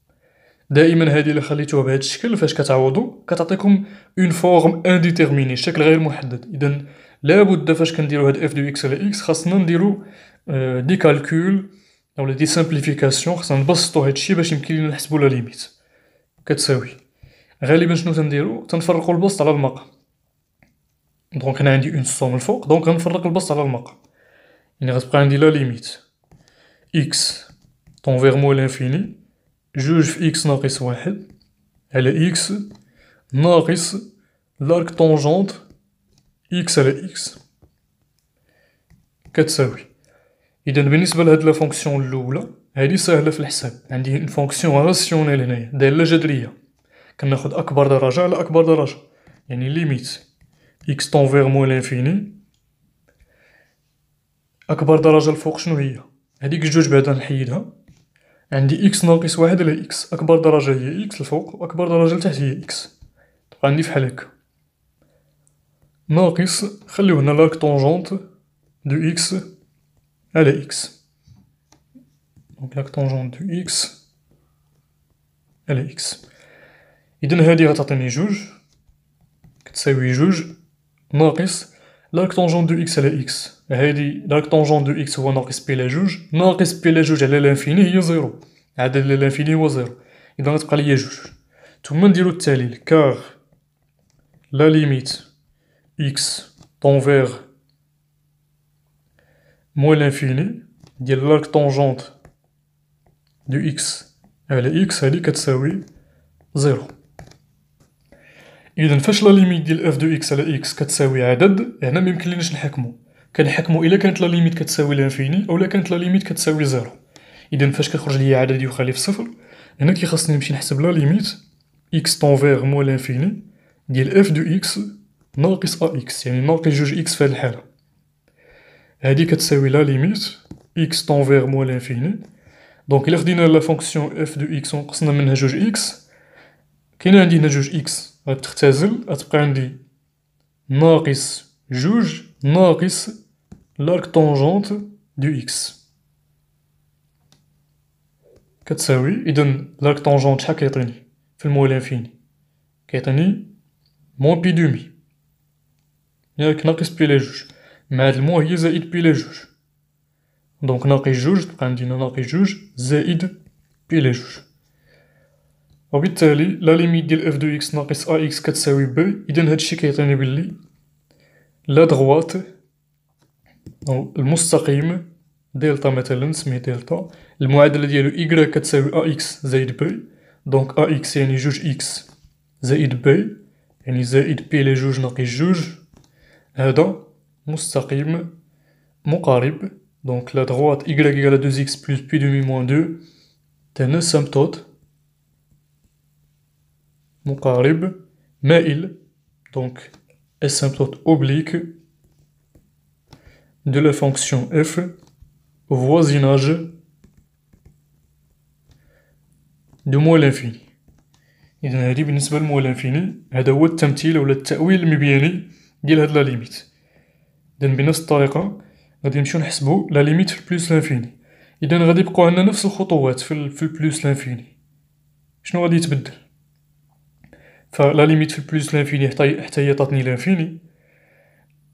دائما هادي إلا خليتوها بهاد الشكل فاش كتعوضو كتعطيكم اون فورم انديتيرميني، شكل غير محدد. إذا لابد فاش كنديرو هاد اف دو إكس على إكس خاصنا نديرو دي كالكول أولا دي سامبليفيكاسيون، خاصنا نبسطو هادشي باش يمكن لينا نحسبو لا ليميت. كتساوي غالبا شنو تنديرو؟ تنفرقو البسط على المقام. دونك هنا عندي اون سوم الفوق، دونك غنفرق البسط على المقام. يعني غتبقى عندي لا ليميت إكس طونفيغ موال لانفيني جوج في إكس ناقص واحد على إكس ناقص لارك طونجونت إكس على إكس كتساوي. إذا بالنسبة لهاد لا فونكسيون الأولى هادي ساهلة في الحساب، عندي اون فونكسيون راسيونيل هنايا دالة جذرية، كناخد أكبر درجة على أكبر درجة، يعني ليميت إكس طونفيغ موال لانفيني أكبر درجة الفوق شنو هي؟ هاديك جوج بعدا نحيدها، عندي إكس ناقص واحد على إكس، أكبر درجة هي إكس الفوق وأكبر درجة لتحت هي إكس، تبقى عندي فحال هاكا ناقص خليو هنا لارك طونجونت دو إكس على إكس. دونك لارك طونجونت دو إكس على إكس. إذا هادي غتعطيني جوج كتساوي جوج ناقص لارك طونجون دو إكس على إكس. هادي لارك طونجون دو إكس هو ناقص بي على جوج، ناقص بي على جوج على لانفيني هي زيرو، العدد على لانفيني هو زيرو، إذا غتبقى ليا جوج. ثم نديرو التالي كار لا ليميت إكس طونفيغ موال لانفيني ديال لارك طونجونت دو إكس على إكس هادي كتساوي زيرو. إذا فاش لا ليميت ديال اف دو إكس على إكس كتساوي عدد، هنا ميمكنليناش نحكمو، كنحكمو إلا كانت لا ليميت كتساوي لانفيني أولا كانت لا ليميت كتساوي زيرو. إذا فاش كيخرج ليا عدد يخالف صفر هنا كيخصني نمشي نحسب لا ليميت إكس طونفيغ موال لانفيني ديال اف دو إكس ناقص أ إكس، يعني ناقص جوج إكس في هاد الحالة. هادي كتساوي لا ليميت إكس طونفيغ موال لانفيني. دونك إلا خدينا لا فونكسيون اف دو إكس ونقصنا منها جوج إكس، كاين عندي هنا جوج إكس غتختزل، غتبقى عندي ناقص جوج ناقص لارك طونجونت دو إكس كتساوي. إذا لارك طونجونت شحال كيعطيني في الموال لانفيني؟ كيعطيني موان بي دومي، ياك ناقص بي على جوج، مع هاد الموان هي زائد بي على جوج، دونك ناقص جوج تبقى عندنا ناقص جوج زائد بي على جوج. وبالتالي لا ليميت ديال اف دو إكس ناقص أ إكس كتساوي بي. إذا هادشي كيعطيني بلي لا دغوات أو المستقيم دلتا مثلا نسميه دلتا المعادلة ديالو إيكغيك كتساوي أ إكس زائد بي. دونك أ إكس يعني جوج إكس زائد بي يعني زائد بي على جوج ناقص جوج، هذا مستقيم مقارب. دونك لا دغوات إيكغيك إيكال دوز إكس بلوس بي دومي موان دو تان اسيمبتوت مقارب مائل، دونك asymptote oblique de la fonction f au voisinage de موال لانفيني. إذا هادي بالنسبة لموال لانفيني هذا هو التمثيل ولا التأويل المبياني ديال هاد لا ليميت. إذا بنفس الطريقة غادي نمشيو نحسبو لا ليميت في البلوس لانفيني. إذا غادي يبقاو عندنا نفس الخطوات في البلوس لانفيني. شنو غادي يتبدل؟ فلا ليميت في البلوس لانفيني حتى هي عطاتني لانفيني،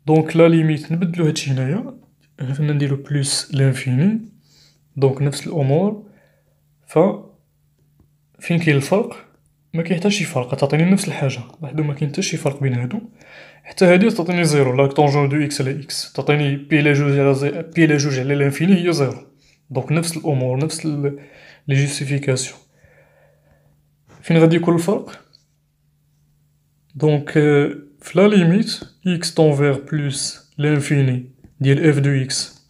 دونك لا ليميت نبدلو هادشي هنايا، فانا نديرو بلوس لانفيني، دونك نفس الأمور. فين كاين الفرق؟ مكاين حتى شي فرق، تعطيني نفس الحاجة، لاحظو مكاين حتى شي فرق بين هادو. حتى هادي تعطيني زيرو، لا طونجون دو إكس على إكس تعطيني بي على جوج على بي على جوج على لانفيني هي زيرو. دونك نفس الأمور، نفس لي جوستيفيكاسيون. فين غادي يكون الفرق؟ دونك في لا ليميت إكس طون بلوس لانفيني ديال اف دو إكس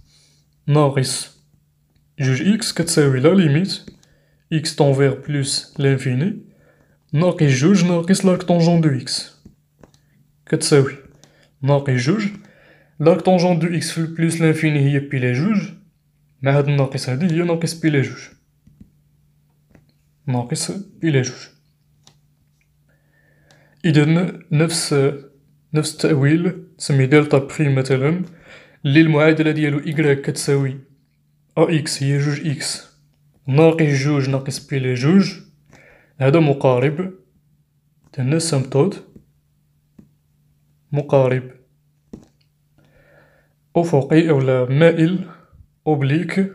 ناقص جوج إكس كتساوي لا ليميت إكس طون بلوس لانفيني ناقص جوج ناقص لاك طونجون دو إكس كتساوي ناقص جوج لاك طونجون دو إكس في بلوس لانفيني هي بي على جوج، مع هاد الناقص هادي هي ناقص بي على جوج، ناقص بي على جوج. إذا نفس التأويل نسميه دلتا بريم مثلا، اللي المعادلة ديالو إكغاك كتساوي أ إكس هي جوج إكس ناقص جوج ناقص بي على جوج، هذا مقارب، درنا سامبتود مقارب أفقي أولا مائل أوبليك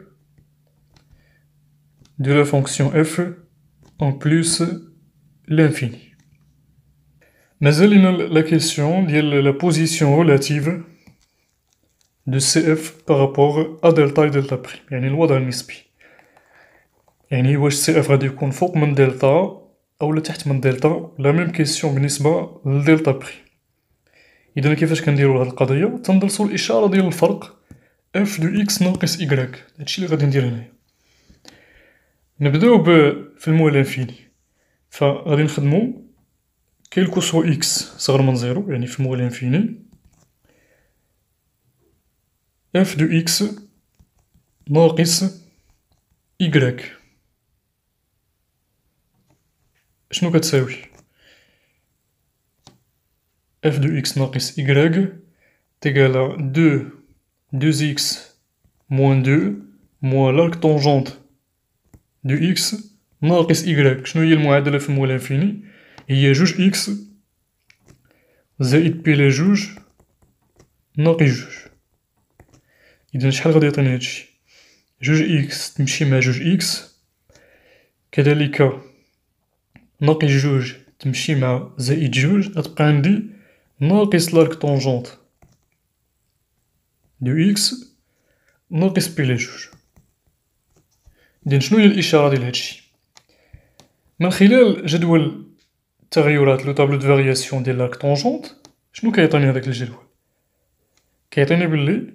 de la fonction f en plus l'infini. مازال لينا لا كيسيون ديال لا بوزيسيون ريلاتيف دو سي اف بارابور ا دلتا و دلتا بريم، يعني الوضع النسبي. يعني واش سي اف غادي يكون فوق من دلتا أولا تحت من دلتا، لا ميم كيسيون بالنسبة لدلتا بريم. إذا كيفاش كنديرو هاد القضية؟ تندرسو الإشارة ديال الفرق اف دو إكس ناقص إكغاك، هادشي لي غادي ندير هنايا. نبداو في المو لانفيني، فغادي نخدمو كيل كو سوا إكس صغر من زيرو، يعني في المو لانفيني اف دو إكس ناقص إكغاك شنو كتساوي؟ اف دو إكس ناقص إكغاك تيغالا دو إكس موان دو موان لاك طونجونت دو إكس ناقص إكغاك. شنو هي المعادلة في المو لانفيني؟ هي جوج إكس زائد بي على جوج ناقص جوج. إذا شحال غادي يعطيني هادشي؟ جوج إكس تمشي مع جوج إكس، كذلك ناقص جوج تمشي مع زائد جوج، غتبقى عندي ناقص لاك طونجونت دو إكس ناقص بي على جوج. إذا شنو هي الإشارة ديال هادشي؟ من خلال جدول التغيرات لو طابلو دو فارياسيون ديال لاك طونجونت، شنو كيعطيني هداك الجدول؟ كيعطيني بلي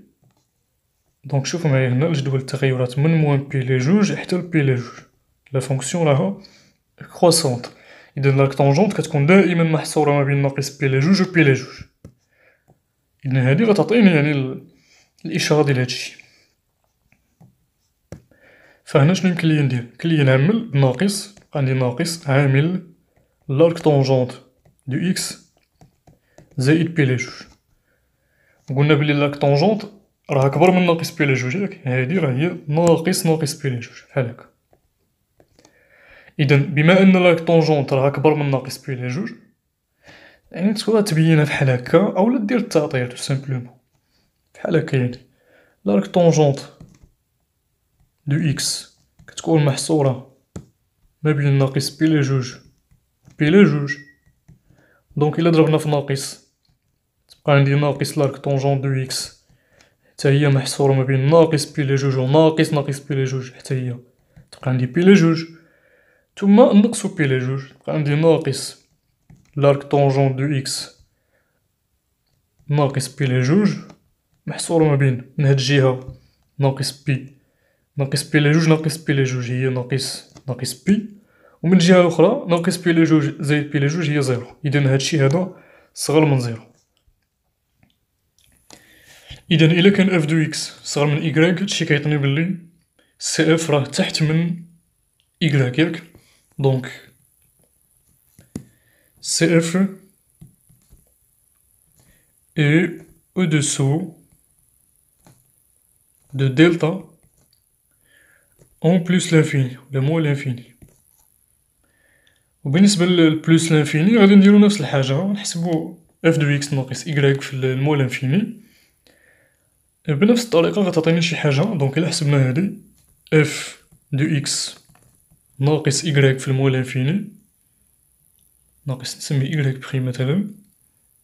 دونك شوفو معايا هنا الجدول التغيرات من موان بي على جوج حتى لبي على جوج، لا فونكسيون راها كروسونت. إذا لاك طونجونت كتكون دائما محصورة ما بين ناقص بي على جوج و بي على جوج. إذا هادي غتعطيني يعني الإشارة ديال هادشي. فهنا شنو يمكن ليا ندير؟ يمكن ليا نعمل ناقص، عندي ناقص عامل لاك طونجونت دو إكس زائد بي على جوج. وقلنا بلي لاك طونجونت راه كبر من ناقص بي على جوج ياك، هادي راه هي ناقص بي على جوج بحال هاكا. إذا بما أن لاك طونجونت راه كبر من ناقص بي على جوج، يعني تقدر تبينها بحال هاكا أولا دير التعطيل تو سامبلومون بحال هاكا. يعني لاك طونجونت دو إكس كتكون محصورة ما بين ناقص بي على جوج بي على جوج، دونك إلا ضربنا في ناقص تبقى عندي ناقص لاك طونجون دو إكس حتى هي محصورة ما بين ناقص بي على جوج و ناقص بي على جوج، حتى هي تبقى عندي بي على جوج، ثم نقصو بي على جوج تبقى عندي ناقص لاك طونجون دو إكس ناقص بي على جوج محصورة ما بين من هاد الجهة ناقص بي على جوج ناقص بي على جوج هي ناقص بي، ومن الجهة الأخرى ناقص بي على جوج زائد بي على جوج هي زيرو. إذا هادشي هذا صغر من زيرو. إذا إلا كان اف دو إكس صغر من إكغاك، هادشي كيعطيني بلي سي اف راه تحت من إكغاك ياك. دونك سي اف est au-dessous de delta en plus l'infini ولا moins l'infini. وبالنسبة لبلوس لانفيني غادي نديرو نفس الحاجة، نحسبو اف دو اكس ناقص إيكغيك في المول انفيني. بنفس الطريقة غتعطيني شي حاجة، دونك إلا حسبنا هادي اف دو اكس ناقص إيكغيك في المول انفيني، ناقص نسمي إيكغيك بخي مثلا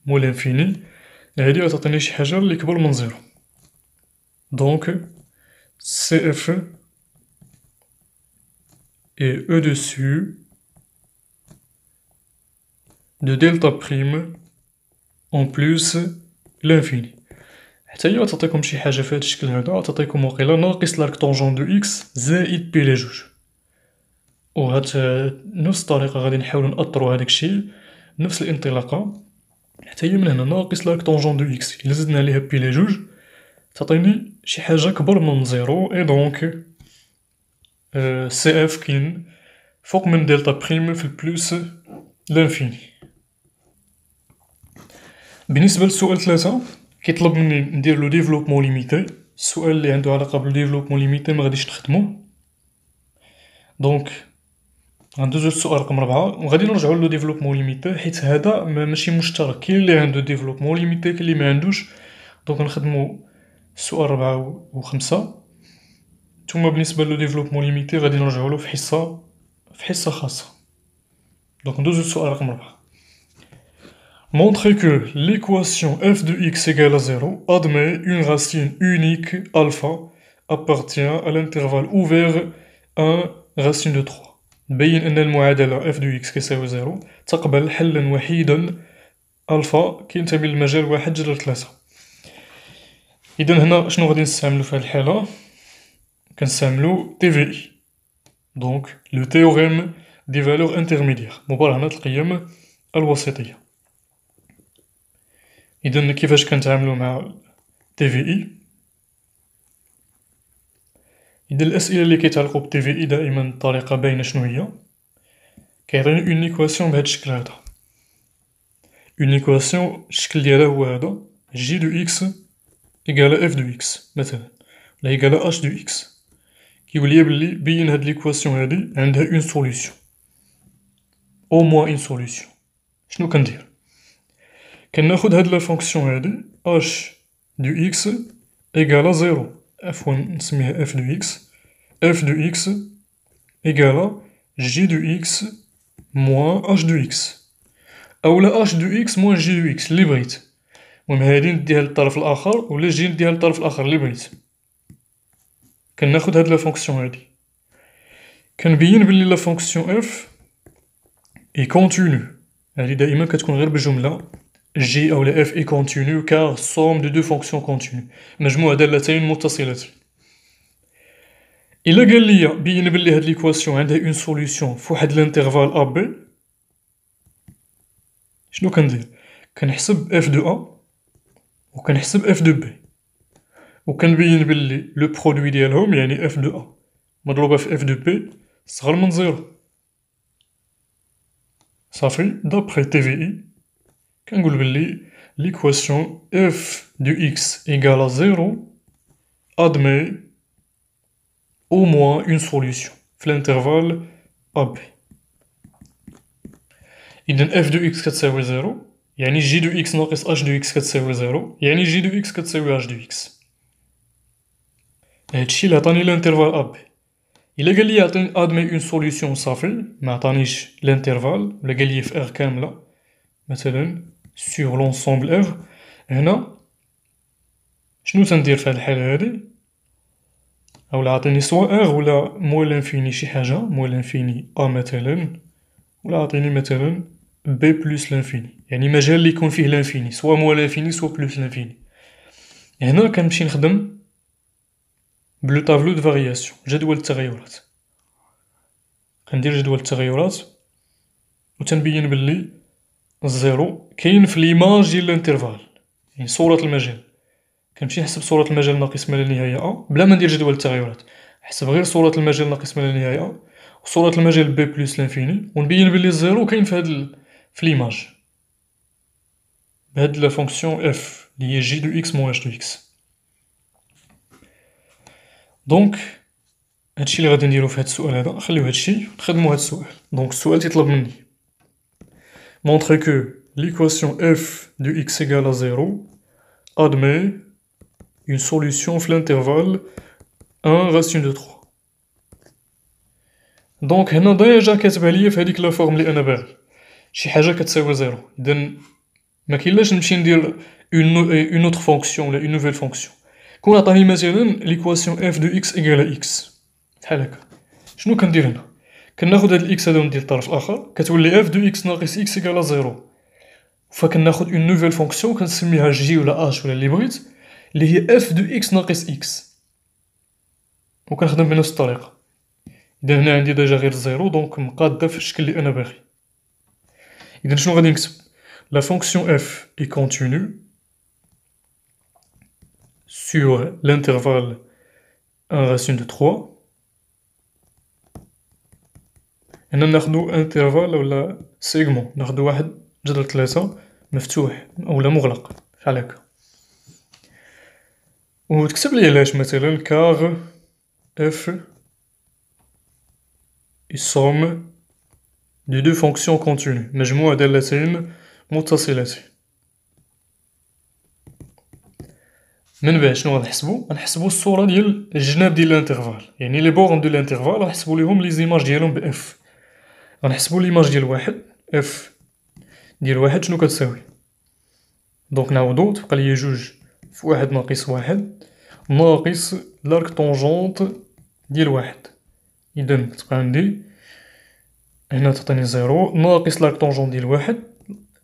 مول انفيني، هادي غتعطيني شي حاجة لي كبر من زيرو. دونك سي اف est au-dessus de delta prime en plus l'infini. حتى هي غتعطيكم شي حاجة في هاد الشكل هدا، غتعطيكم وقيلا ناقص لاك طونجون دو إكس زائد بي لي جوج. وهاد نفس الطريقة غادي نحاولو نأطرو هداك الشي نفس الانطلاقة، حتى هي من هنا ناقص لاك طونجون دو إكس إلا زدنا عليها بي لي جوج تعطيني شي حاجة كبر من زيرو، إي دونك سي اف كاين فوق من دلتا بريم في البلوس لانفيني. بالنسبة للسؤال 3 كيطلب مني ندير لو ديفلوبمون ليميتي. السؤال اللي عنده علاقة بلو ديفلوبمون ليميتي مغاديش نخدمو، دونك غندوزو للسؤال رقم 4 وغادي نرجعو لو ديفلوبمون ليميتي حيت هذا ماشي مشترك، كاين اللي عنده ديفلوبمون ليميتي كاين اللي ما عندوش. دونك نخدمو السؤال 4 و 5. ثم بالنسبة لو ديفلوبمون ليميتي غادي نرجعولو في حصة خاصة. دونك ندوزو للسؤال رقم 4. Montrer que l'équation f de x égale à 0 admet une racine unique alpha appartient à l'intervalle ouvert 1 racine de 3. نبين أن المعادلة f de x كيساوي 0 تقبل حلا وحيدا ألفا كينتمي للمجال 1/3. إذا هنا شنو غادي نستعملو في هاد الحالة؟ كنستعملو TVI، دونك لو تhéorème دي فالور انترميديير، مبرهنة القيم الوسيطية. إذا كيفاش كنتعاملو مع TVI؟ إذا الأسئلة اللي كيتعلقو ب TVI دائما الطريقة باينة شنو هي. كيعطيني اون إيكواسيون بهاد الشكل هذا، اون إيكواسيون الشكل ديالها هو هذا جي دو إكس إيكالا إف دو إكس مثلا، ولا إيكالا أش دو إكس. كيقول ليا بلي بين هاد ليكواسيون هادي عندها اون سوليسيون، أو موان اون سوليسيون. شنو كندير؟ كناخد هاد لا فونكسيون هادي أش دو إكس إيكالا زيرو، عفوا نسميها إف دو إكس، إف دو إكس إيكالا جي دو إكس موان أش دو إكس، أولا أش دو إكس موان جي دو إكس اللي بغيت. المهم هادي نديها للطرف الآخر ولا جي نديها للطرف الآخر اللي بغيت. كناخد هاد لا فونكسيون هادي كنبين بلي لا فونكسيون اف اي كونتينيو، هادي دائما كتكون غير بجملة جي أولا اف اي كونتينيو كار صوم دو فونكسيون كونتينيو، مجموع دالتين متصلتين. إلا قال ليا بين بلي هاد ليكواسيون عندها اون سوليسيون فواحد الانترفال أ بي، شنو كندير؟ كنحسب اف دو أ وكنحسب اف دو بي، وكنبين بلي لو برودوي ديالهم يعني اف دو أ مضروبة في اف دو بي صغر من زيرو. صافي دابخي TVI كنقول بلي ليكواسيون اف دو إكس إيكالا زيرو أدمي أو موان اون سوليسيون في الانترفال أ بي. إذا اف دو إكس كتساوي زيرو يعني جي دو إكس ناقص أش دو إكس كتساوي زيرو، يعني جي دو إكس كتساوي أش دو إكس. هادشي اللي عطاني الانترفال أ بي. إلا قال لي عطيني أدمي اون سوليسيون صافي معطانيش الانترفال، ولا قال لي في إغ كاملة مثلا سور لونسومبل إغ، هنا شنو تندير في هاد الحالة هادي؟ أولا عطيني سوا إغ ولا موال لانفيني شي حاجة، موال لانفيني أ مثلا، ولا عطيني مثلا بي بلوس لانفيني، يعني مجال اللي يكون فيه لانفيني سوا موال لانفيني سوا بلوس لانفيني. هنا كنمشي نخدم بلو طابلو دو فارياسيون، جدول التغيرات. كندير جدول التغيرات و تنبين بلي الزيرو كاين في ليماج ديال الانترفال، يعني صورة المجال. كنمشي نحسب صورة المجال ناقص ما لا نهاية أ بلا ما ندير جدول التغيرات، نحسب غير صورة المجال ناقص ما لا نهاية أ وصورة المجال بي بلوس لانفيني، ونبين بلي الزيرو كاين في هاد في ليماج بهاد لا فونكسيون اف اللي هي جي دو إكس موان اش دو إكس. دونك هادشي اللي غادي نديرو في هاد السؤال هذا، نخليو هادشي ونخدمو هاد السؤال. دونك السؤال تيطلب مني montrer que l'équation f de x égale à 0 admet une solution في l'intervalle 1 racine de 3. دونك هنا ديجا كاتبها ليا في هاديك لا فورم اللي انا باغي شي حاجه كتساوي 0. اذا ما كاينلاش نمشي ندير اون اوتر فونكسيون ولا اون نوفيل فونكسيون. كون عطاني مثلا ليكواسيون اف دو اكس ايكال اكس بحال هكا، شنو كندير هنا؟ كناخد هاد الاكس هذا وندير الطرف الاخر كتولي اف دو اكس ناقص اكس ايكال 0. فكناخد اون نوفيل فونكسيون كنسميها جي ولا اش ولا اللي بغيت اللي هي اف دو اكس ناقص اكس وكنخدم بنفس الطريقه. اذا هنا عندي ديجا غير زيرو دونك مقاده في الشكل اللي انا باغي. اذا شنو غادي نكتب؟ لا فونكسيون f est continue sur l'intervalle 1 racine de 3. هنا ناخدو انترفال ولا سيغمون، ناخدو واحد جذر 3 مفتوح اولا مغلق بحال هكا، وتكتب لي علاش مثلا كار f est somme de deux fonctions continues مجموع دالتين متصلتين. من بعد شنو غنحسبو؟ غنحسبو الصورة ديال الجناب ديال الانترفال، يعني لي بورن ديال الانترفال غنحسبو ليهم لي زيماج ديالهم ب اف. غنحسبو ليماج ديال واحد اف ديال واحد شنو كتساوي؟ دونك نعوضو تبقى ليا جوج في واحد ناقص واحد ناقص لارك طونجونت ديال واحد. إذا تبقى عندي هنا تعطيني زيرو ناقص لارك طونجونت ديال واحد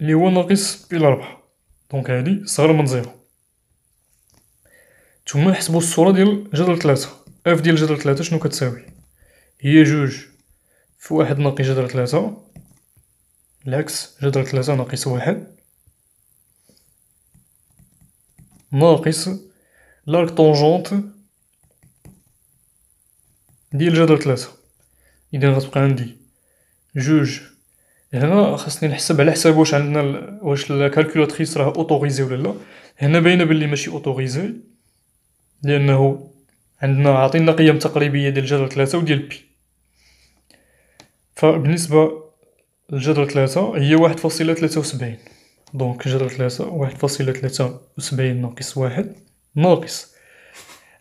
اللي هو ناقص بي ربعة، دونك هادي صغر من زيرو. ثم نحسبو الصورة ديال جذر 3. اف ديال جذر 3 شنو كتساوي؟ هي جوج في واحد ناقص جذر 3 العكس جذر 3 ناقص واحد ناقص لارك طونجونت ديال جذر 3. إذا غتبقى عندي جوج. هنا خاصني نحسب على حساب واش عندنا واش الكالكولاتريس راه اوتوريزي ولا لا. هنا باينه بلي ماشي اوتوريزي لانه عندنا عاطينا قيم تقريبيه ديال جذر 3 وديال بي. فبالنسبه لجذر 3 هي 1.73 دونك جذر 3 1.73 ناقص واحد ناقص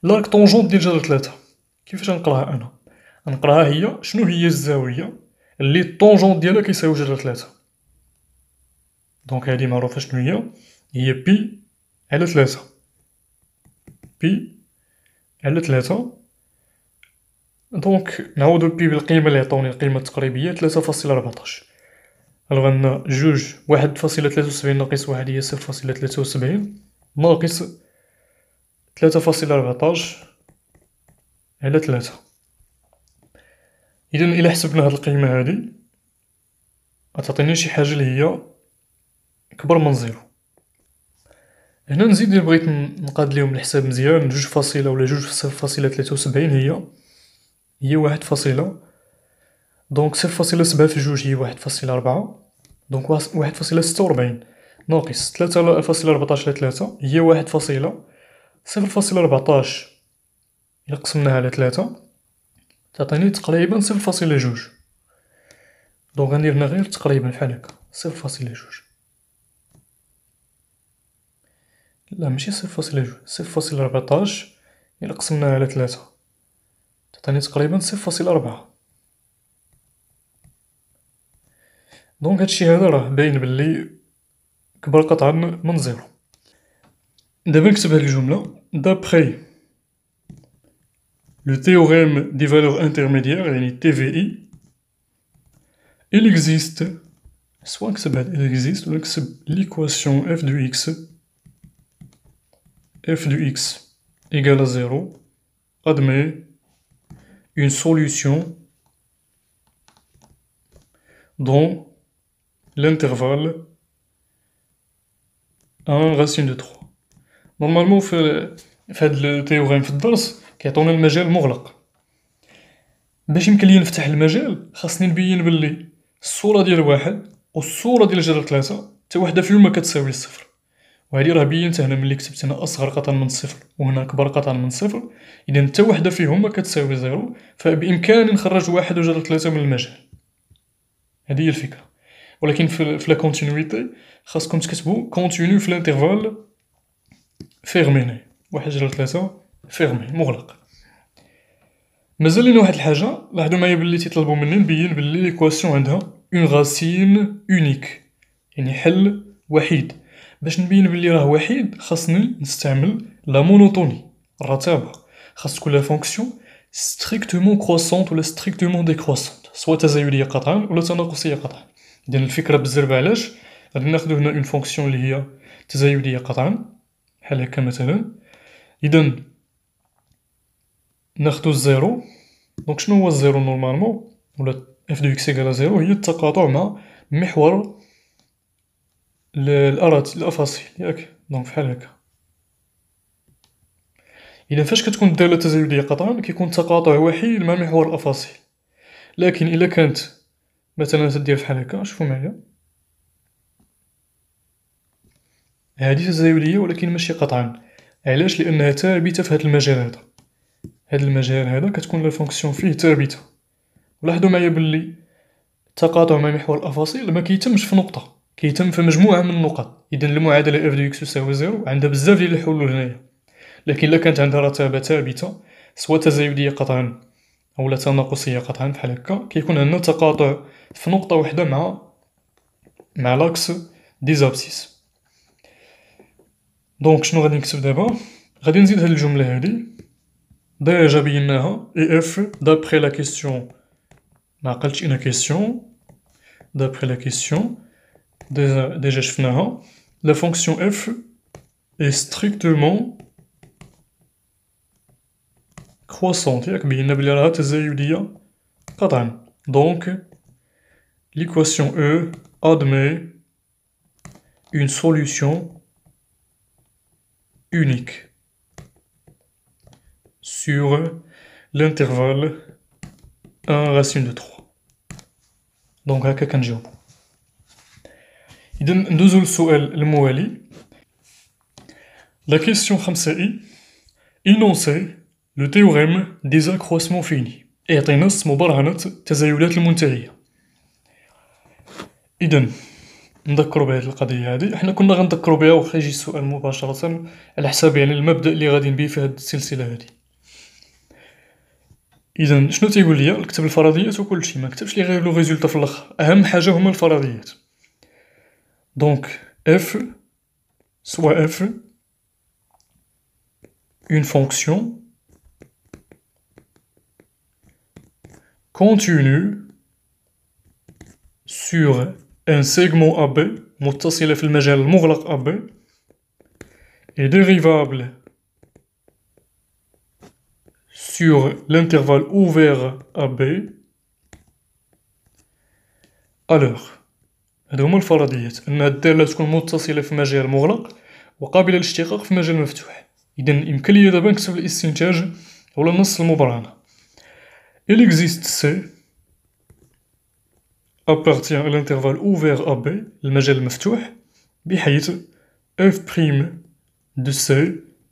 لارك طونجونت ديال جذر 3. كيفاش غنقراها انا؟ غنقراها هي شنو هي الزاويه اللي الطونجونت ديالها كيساوي جذر 3. دونك هادي معروفه شنو هي بي على 3. بي على 3 دونك نعوضو بي بالقيمه اللي عطاوني القيمه التقريبيه 3.14. الوغ عندنا جوج 1.73 ناقص واحد هي 0.73 ناقص 3.14 على 3. إذا إلا حسبنا هاد القيمة هادي غتعطيني شي حاجة اللي هي كبر من زيرو. هنا نزيد إلا بغيت نقاد ليهم الحساب مزيان جوج فاصلة ولا 2.73 هي واحد فاصلة دونك 0.7 في جوج هي 1.4 دونك 1.46 ناقص 3.14 على 3 هي 0.14 إلا قسمناها على 3 تعطيني تقريبا 0.2. دونك غندير هنا غير تقريبا بحال هكا 0.2. لا ماشي 0.2 0.14 إلا قسمناها على 3 تعطيني تقريبا 0.4. دونك هادشي هذا راه باين بلي كبر قطعا من زيرو. دابا نكتب هاد الجملة d'après le théorème des valeurs intermédiaires يعني TVI il existe soit نكتب هاد il existe ولا نكتب l'équation f de x égale à 0 admet une solution dans l'intervalle 1 racine de 3. نورمالمون في هاد التيوريم في الدرس كيعطونا المجال مغلق. باش يمكن ليا نفتح المجال خاصني نبين بلي الصورة ديال واحد والصورة ديال جذر 3 حتى وحدة فيهم ما كتساوي صفر. وهادي راه بينتها هنا ملي كتبت هنا أصغر قطعا من صفر وهنا كبر قطعا من صفر. إذا حتى وحدة فيهم ما كتساوي زيرو فبإمكاني نخرج واحد وجذر 3 من المجال. هادي هي الفكرة. ولكن في لا كونتينيتي خاصكم تكتبوا كونتينيو في الانترفال فيرميني، 1/3 فيرمي مغلق. مازال لينا واحد الحاجة، لاحظوا معايا بلي تيطلبوا مني نبين بلي ليكواسيون عندها اون غاسين اونيك، يعني حل وحيد. باش نبين بلي راه وحيد خاصني نستعمل لا مونوتوني، الرتابة. خاص تكون لا فونكسيون ستريكتومون كروسونت ولا ستريكتومون ديكروسونت، سوا تزايدية قطعا ولا تناقصية قطعا. إذن الفكرة بالزربة علاش؟ غادي ناخدو هنا اون فونكسيون اللي هي تزايدية قطعا بحال هكا مثلا. إذن ناخدو الزيرو. دونك شنو هو الزيرو نورمالمون ولا اف دو اكس ايكال زيرو؟ هي التقاطع مع محور الأفاصيل، ياك؟ دونك بحال هكا. إذا فاش كتكون الدالة تزايدية قطعا كيكون تقاطع وحيد مع محور الأفاصيل. لكن إلا كانت مثلا تدير بحال هكا، شوفو معايا، هادي تزايدية ولكن ماشي قطعا. علاش؟ لأنها ثابتة في هاد المجال هذا. هاد المجال هذا كتكون لا فونكسيون فيه ثابتة. ولاحظوا معايا بلي التقاطع مع محور الأفاصيل ما كيتمش في نقطة، كيتم في مجموعة من النقط. إذن المعادلة اف دو اكس تساوي زيرو عندها بزاف ديال الحلول هنايا. لكن إلا كانت عندها رتابة ثابتة سوا تزايدية قطعا أولا تناقصية قطعا بحال هكا، كيكون عندنا تقاطع في نقطة وحدة مع لاكس دي زابسيس. دونك شنو غادي نكتب دابا؟ غادي نزيد هاد الجملة هادي ديجا بيناها، اي اف دابخي لا كيسيون ما عقلتش انا كيسيون، دابخي لا كيسيون ديجا شفناها. لا فونكسيون اف اي ستريكتومون كروسونت، ياك؟ بينا بلي راها تزايدية قطعا. دونك l'équation E admet une solution unique sur l'intervalle 1 racine de 3. دونك هكا كنجاوبو. إذن ندوزو للسؤال الموالي. La question 5 énoncez le théorème des accroissements finis. اعطي نص مبرهنة التزايدات المنتهية. إذن نذكروا بهذه القضية هذه، حنا كنا غنذكروا بها واخا يجي السؤال مباشرة على حساب يعني المبدأ اللي غادي بيه في هذه السلسلة هذه. إذن شنو تيقول ليا؟ نكتب الفرضيات وكلشي، ما نكتبش لي غير لو ريزولتا في الاخر، أهم حاجة هما الفرضيات. دونك اف سوا اف une fonction continue sur un segment AB متصلة في المجال المغلق AB est dérivable sur l'intervalle ouvert AB. alors هادو هما الفرضيات، أن الدالة تكون متصلة في مجال مغلق وقابلة للاشتقاق في مجال مفتوح. إذن يمكن ليا دابا نكتب الاستنتاج أولا النص المبرهنة. Il existe C appartient à l'intervalle ouvert AB المجال المفتوح بحيث f' de C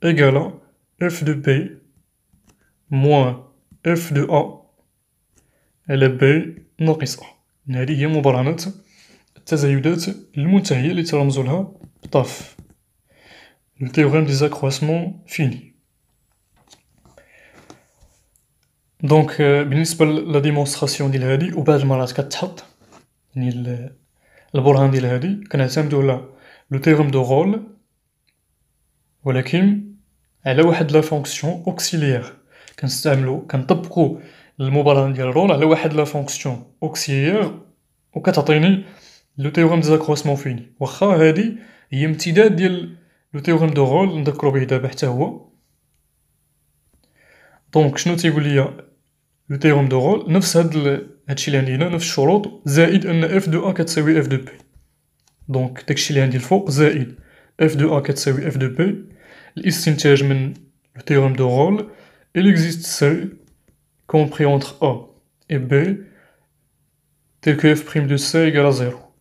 égale f de B moins f de A على B ناقص A. هذه هي مبرهنة التزايدات المنتهية اللي ترمزو لها بطاف، le théorème des accroissements finis. دونك بالنسبة لا ديمونستراسيون ديال هادي وبعض المرات كتحط يعني البرهان ديال هادي كنعتمدو على لو تيغم دو رول، ولكن على واحد لا فونكسيون اوكسيليير. كنطبقو المبرهن ديال رول على واحد لا فونكسيون اوكسيليير وكتعطيني لو تيغم دي زاكروسمون فيني، واخا هادي هي امتداد ديال لو تيغم دو رول نذكرو به دابا حتى هو. دونك شنو تيقول ليا لو تيغم دو رول؟ نفس هادشي اللي عندي هنا، نفس الشروط، زائد ان اف دو ا كتساوي اف دو بي. دونك داكشي اللي عندي الفوق زائد اف دو ا كتساوي اف دو بي. الاستنتاج من لو تيغم دو رول il existe C compris entre A et B tel que f' de C égale à 0.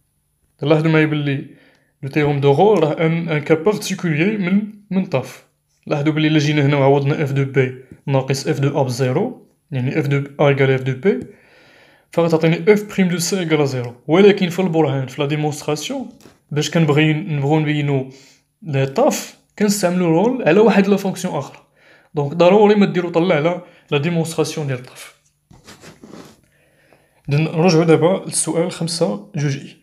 لاحظوا معايا بلي لو تيغم دو رول راه ان كا بارتيكوليي من طاف. لاحظوا بلي الا جينا هنا وعوضنا اف دو بي ناقص اف دو ا بزيرو، يعني اف دو ا ايكال اف دو بي، فغتعطيني اف بريم دو سي ايكال زيرو. ولكن في البرهان في لا ديمونستراسيون باش نبغيو نبينو لي طاف كنستعملو رول على واحد لا فونكسيون اخرى. دونك ضروري ما ديرو طلع على لا ديمونستراسيون ديال الطاف. نرجعو دابا للسؤال 5 جوج اي.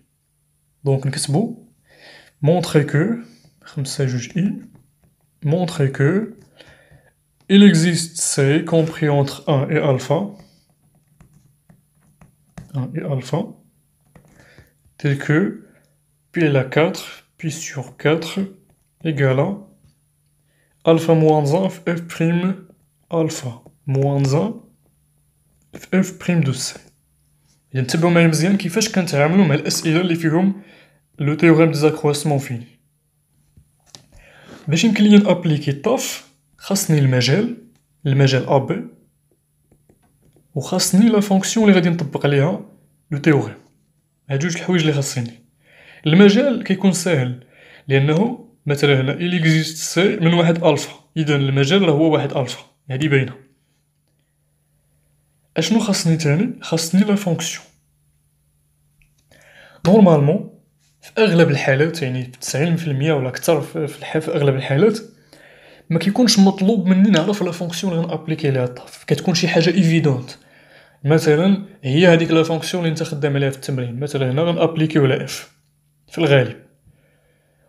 دونك نكتبو montrer que 5 جوج اي montrer que il existe C compris entre 1 et alpha 1 et alpha tel que pi à la 4 pi sur 4 égale à alpha moins 1 f prime alpha moins 1 f prime de C. إذا نتبعو معايا مزيان كيفاش كنتعاملو مع الأسئلة اللي فيهم لو تيوريم دو زاكرواسمون فيني. باش يمكن ليا نابليكي الطاف خاصني المجال أ بي وخاصني لا فونكسيون اللي غادي نطبق عليها لو تيوريم. هاد جوج الحوايج اللي خاصيني. المجال كيكون ساهل لأنه مثلا هنا إل إكزيست سي من واحد ألفا، إذا المجال راه هو واحد ألفا، هادي باينة. أشنو خاصني تاني؟ خاصني لا فونكسيون. نورمالمون في أغلب الحالات يعني في 90% ولا كتر في أغلب الحالات ما كيكونش مطلوب مني نعرف لا فونكسيون اللي غنابليكي عليها الطاف، كتكون شي حاجة إيفيدونت. مثلا هي هاديك لا فونكسيون اللي نتا خدام عليها في التمرين، مثلا هنا غنابليكيو على اف في الغالب.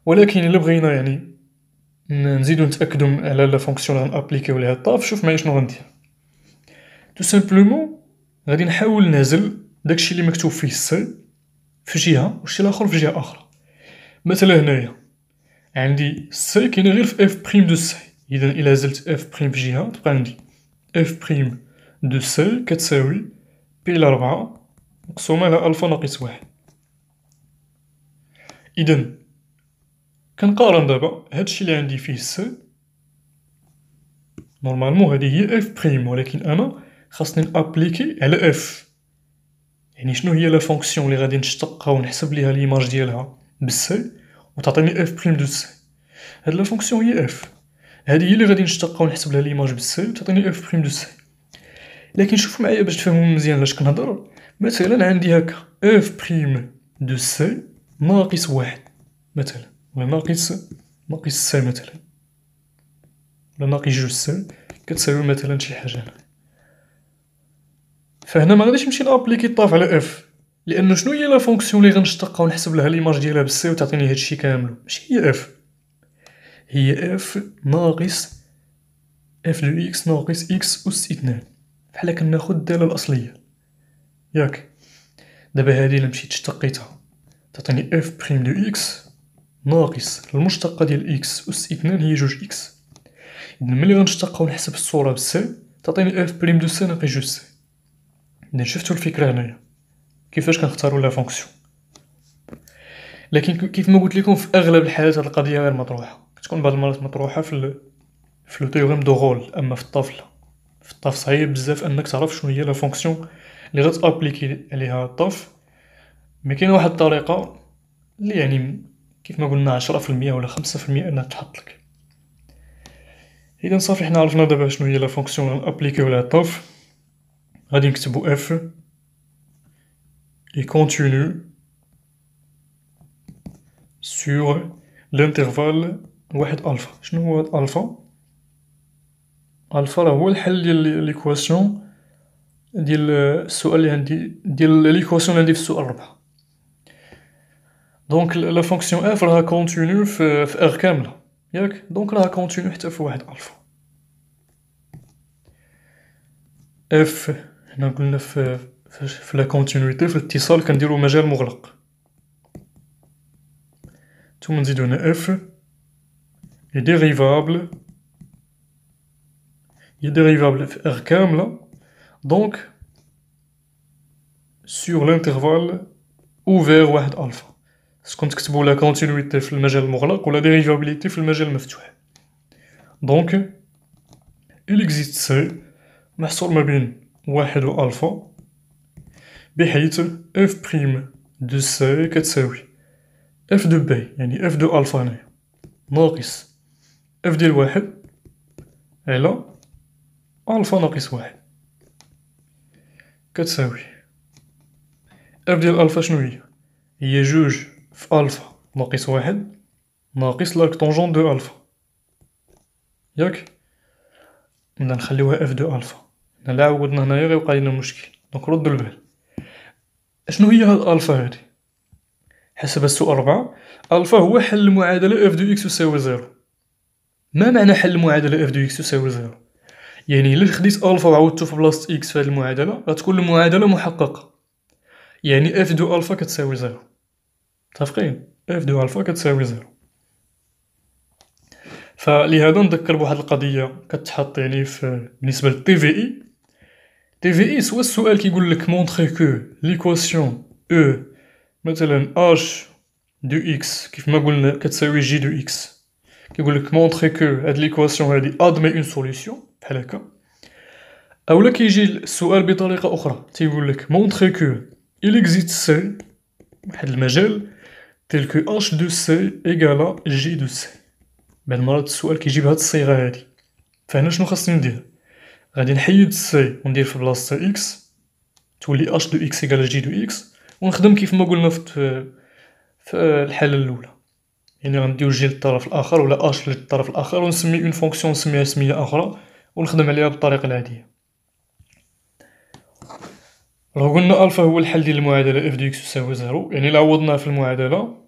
ولكن إلا بغينا يعني نزيدو نتأكدو على لا فونكسيون اللي غنابليكيو عليها الطاف، شوف معايا شنو غندير. تو سامبلومون غادي نحاول نعزل داكشي اللي مكتوب فيه سي في جهة والشي الآخر في جهة أخرى. مثلا هنايا عندي سي كاينة غير في اف بريم دو سي، إذا إلا عزلت اف بريم في جهة تبقى عندي اف بريم دو سي كتساوي بي على 4 مقسومة على ألفا ناقص 1. إذا كنقارن دابا هادشي اللي عندي فيه سي، نورمالمون هادي هي اف بريم، ولكن أنا خاصني نابليكي على اف. يعني شنو هي لا فونكسيون اللي غادي نشتقها ونحسب ليها ليماج ديالها بالسي وتعطيني اف بريم دو سي؟ هاد لا فونكسيون هي اف، هادي هي اللي غادي نشتقها ونحسب لها ليماج بالسي وتعطيني اف بريم دو سي. لكن شوف معايا باش تفهموا مزيان لاش كنهضر. مثلا عندي هكا اف بريم دو سي ناقص 1 مثلا، ولا ناقص سي مثلا، ولا ناقص جوج سي كتساوي مثلا شي حاجة هنا. فهنا ما غاديش نمشي نابليكي الطاف على اف، لأنه شنو هي لا فونكسيون اللي غنشتقها ونحسب لها ليماج ديالها بالسي وتعطيني هادشي كامل؟ ماشي هي اف، هي اف ناقص اف دو اكس ناقص اكس أس 2، بحال كناخد الدالة الأصلية ياك. دابا هادي إلا مشيت اشتقيتها تعطيني اف بريم دو اكس ناقص المشتقة ديال اكس أس 2 هي جوج اكس. إذا ملي غنشتقها ونحسب الصورة بالسي تعطيني اف بريم دو سي ناقص جوج سي. إذا شفتو الفكرة هنايا كيفاش كنختارو لا فونكسيون. لكن كيف ما قلت لكم في أغلب الحالات هاد القضية غير مطروحة، كتكون بعض المرات مطروحة في لو تيوريم دو غول، أما في الطاف لا. في الطاف صعيب بزاف أنك تعرف شنو هي لا فونكسيون اللي غتابليكي عليها الطاف. مي كاينة واحد الطريقة اللي يعني كيف ما قلنا 10% ولا 5% أنها تحطلك. إذا صافي حنا عرفنا دابا شنو هي لا فونكسيون اللي غنابليكيو عليها الطاف. غادي نكتبو اف إي كونتينيو sur l'intervalle واحد ألفا. شنو هو هاد ألفا؟ ألفا راه هو الحل ديال ليكواسيون ديال السؤال اللي عندي، ديال ليكواسيون اللي عندي في السؤال 4. دونك لا فونكسيون اف راها كونتينيو في ار كاملة ياك، دونك راها كونتينيو حتى في واحد ألفا. اف هنا قلنا في لا كونتينيوتي في الاتصال كنديرو مجال مغلق، ثم نزيدو هنا اف est dérivable في R كاملة donc sur l'intervalle ouvert واحد ألفا. خصكم تكتبو لا كونتينيوتي في المجال المغلق ولا ديريفابيليتي في المجال المفتوح. donc il existe C محصور ما بين واحد و ألفا بحيث f بريم دو C كتساوي f دو B يعني f دو ألفا هنايا ناقص f ديال واحد على ألفا ناقص 1 كتساوي اف ديال الفا شنو هي؟ هي جوج في الفا ناقص واحد ناقص لارك طونجون دو الفا، ياك؟ بدنا نخليوها اف دو الفا، لا عودنا هنايا غيوقع لينا مشكل، دونك ردوا البال. شنو هي هاد الفا هادي؟ حسب السؤال 4 الفا هو حل المعادلة اف دو اكس يساوي زيرو. ما معنى حل المعادلة اف دو اكس يساوي زيرو؟ يعني إلا خديت الفا وعوضتو في بلاصة اكس في هاد المعادلة غتكون المعادلة محققة، يعني اف دو الفا كتساوي زيرو. متفقين؟ اف دو الفا كتساوي زيرو. فلهذا نذكر بواحد القضية كتحط يعني في بالنسبة للتي في اي. تي في اي سوا السؤال كيقول لك مونطخي كو ليكواسيون او مثلا اش دو اكس كيف ما قلنا كتساوي جي دو اكس، كيقول لك مونطخي كو هاد ليكواسيون هادي ادمي اون سوليسيون بحال هكا، اولا كيجي السؤال بطريقة اخرى تيقول لك مونطخي كو il existe سي واحد المجال تيل كو اش دو سي ايكالا جي دو سي. بعد المرات السؤال كيجي بهاد الصيغة هادي، فهنا شنو خاصني ندير؟ غادي نحيد سي وندير في بلاصتها اكس تولي اش دو اكس ايكالا جي دو اكس، ونخدم كيف ما قلنا في الحالة الأولى، يعني غنديو جي للطرف الآخر ولا اش للطرف الآخر ونسمي اون فونكسيون نسميها سمية أخرى ونخدم عليها بالطريقة العادية. لو قلنا الفا هو الحل ديال المعادلة اف دو اكس يساوي زيرو، يعني إلا عوضناه في المعادلة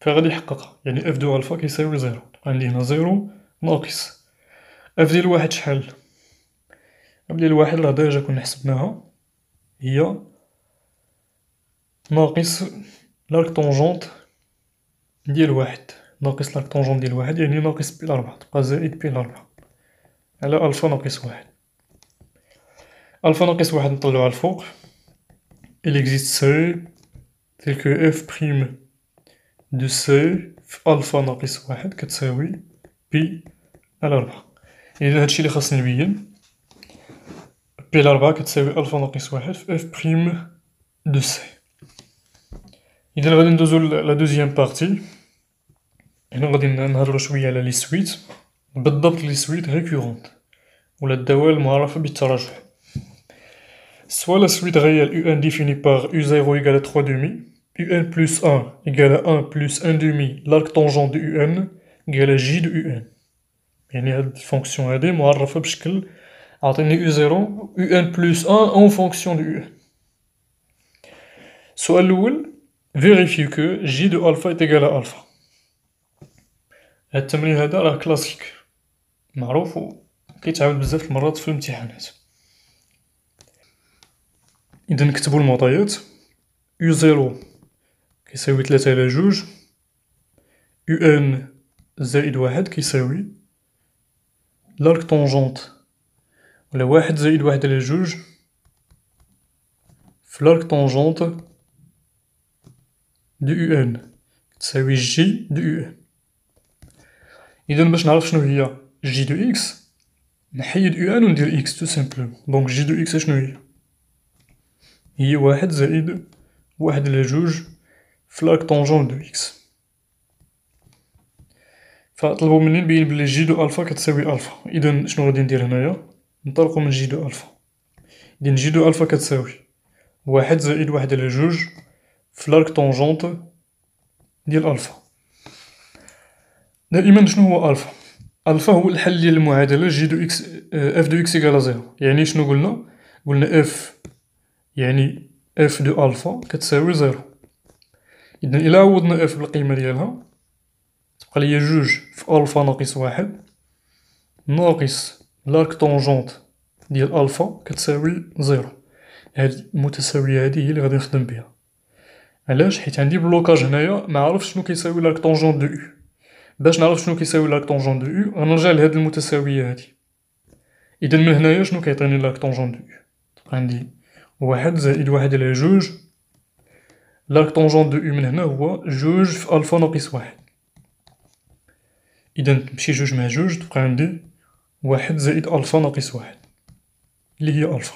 فغادي يحققها، يعني اف دو الفا كيساوي زيرو. عندي هنا زيرو ناقص اف ديال واحد شحال؟ اف ديال واحد راه ديجا كنا حسبناها، هي ناقص لارك طونجونت ديال واحد ناقص لارك طونجونت ديال واحد، يعني ناقص بي لربعة تبقى زائد بي لربعة على الفا ناقص واحد. الفا ناقص واحد نطلعوها الفوق، il existe C tel que f prime de C في الفا ناقص واحد كتساوي بي على ربعة. إذا هادشي لي خاصني نبين، بي على ربعة كتساوي الفا ناقص واحد في اف بريم دو سي. إذا غادي ندوزو لا دوزيام بارتي، هنا غادي نهضرو شوية على لي سويت، بالضبط لي سويت ريكورونت ولا الدوال المعرفة بالتراجع. Soit la suite réelle un définie par u0 égale à 3 demi, un plus 1 égale à 1 plus 1 demi l'arc tangent de un égale à j de un. يعني هاد الفونكسيون هادي معرفة بشكل عطيني u0 un plus 1 en fonction de un. السؤال الأول vérifie que j de alpha est égal à alpha. هاد التمرين هذا راه كلاسيك معروف وكيتعاود بزاف المرات في الامتحانات. إذا نكتبو المعطيات u0 كيساوي 3 على جوج، un زائد واحد كيساوي لارك طونجونت ولا واحد زائد واحد على جوج في لارك طونجونت دو ان تساوي جي دو ان. إذا باش نعرف شنو هي جي دو اكس نحيد ان وندير اكس تو سامبلومون. دونك جي دو اكس شنو هي؟ هي واحد زائد واحد على جوج في لارك طونجون دو اكس. فطلبو مني نبين بلي جي دو الفا كتساوي الفا. إذا شنو غادي ندير هنايا؟ نطلقو من جي دو الفا. إذا جي دو الفا كتساوي واحد زائد واحد على جوج في لارك طونجونت ديال الفا. دائما شنو هو الفا؟ الفا هو الحل ديال المعادلة جي دو اكس اف دو اكس ايكالا زيرو. يعني شنو قلنا؟ قلنا اف يعني اف دو الفا كتساوي زيرو. إذا إلا عوضنا اف بالقيمة ديالها تبقى ليا جوج في الفا ناقص واحد ناقص لارك طونجونت ديال الفا كتساوي زيرو. هاد المتساوية هادي هي لي غادي نخدم بها. علاش؟ حيت عندي بلوكاج هنايا معرفتش شنو كيساوي لارك طونجونت دو او. باش نعرف شنو كيساوي لارك طونجونت دو او غنرجع لهاد المتساوية هادي. إذا من هنايا شنو كيعطيني لارك طونجونت دو او؟ تبقى عندي واحد زائد واحد على جوج لارك طونجونت دو او من هنا هو جوج في الفا ناقص واحد. إذا تمشي جوج مع جوج تبقى عندي واحد زائد الفا ناقص واحد اللي هي الفا.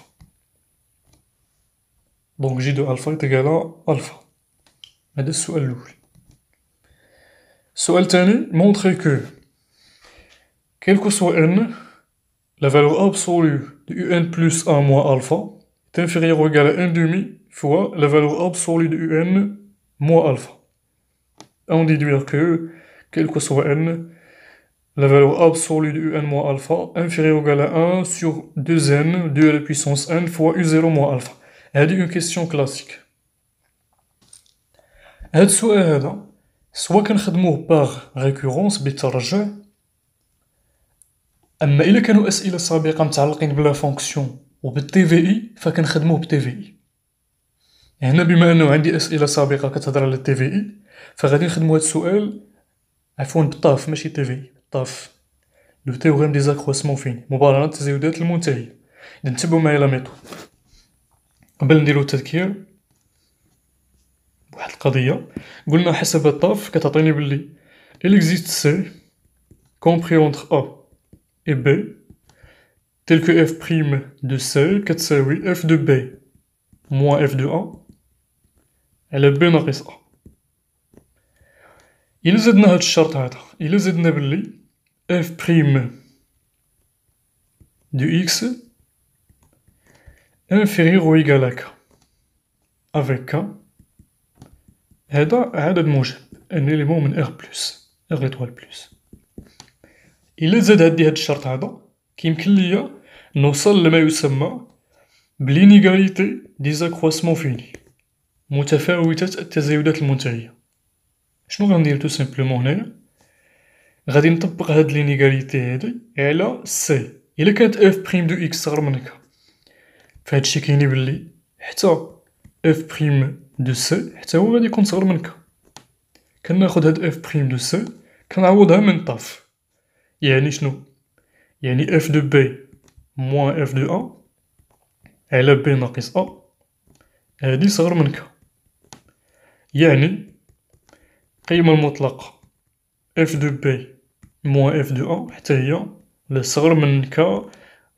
دونك جي دو الفا تيكالا الفا. هذا السؤال الأول. السؤال الثاني montrer que quel que soit n la valeur absolue de un plus 1 moins alpha est inférieure ou égale à 1 demi fois la valeur absolue de un moins alpha. On déduire que, quel que soit n, la valeur absolue de un moins alpha inférieure ou égale à 1 sur 2n, 2 à la puissance n fois u0 moins alpha. هذه une question classique. هاد السؤال هذا سوا كنخدموه باغ ريكورونس بالترجع، أما إلا كانوا أسئلة سابقة متعلقين بلا فونكسيون وبالتي في إي فكنخدموه بتي في إي. هنا بما أنه عندي أسئلة سابقة كتهضر على التي في إي فغادي نخدمو هاد السؤال عفوا بالطاف ماشي تي في إي، بالطاف لو تيوغرام دي زاكروسمون فيني، مبارنة التزايدات المنتهية. إذا نتبعو معايا لا ميثود. قبل نديرو التذكير بواحد القضية، قلنا حسب الطاف كتعطيني بلي il existe C compris entre A et B tel que f' de C كتساوي f de B moins f de A على B ناقص A. إلا زدنا هاد الشرط هذا، إلا زدنا بلي f' de x inférieur ou égal à k avec k، هذا عدد موجب ان إليمون من R بلس R إيطوال بلس. إلا زاد عندي هاد الشرط هذا كيمكن ليا نوصل لما يسمى بلينيغاليتي دي زاكروسمون فيني، متفاوتة التزايدات المنتهية. شنو غندير تو سامبلومون هنايا؟ غادي نطبق هاد لينيغاليتي هادي على سي. إلا كانت اف بريم دو إكس صغر من كا فهادشي كيعني بلي حتى اف بريم دو سي حتى هو غادي يكون صغر من كا. كناخد هاد اف بريم دو سي كنعوضها من طاف، يعني شنو؟ يعني اف دو بي موان اف دو ا على بي ناقص ا هادي صغر من كا، يعني القيمة المطلقة اف دو بي موان اف دو ا حتى هي لا صغر من كا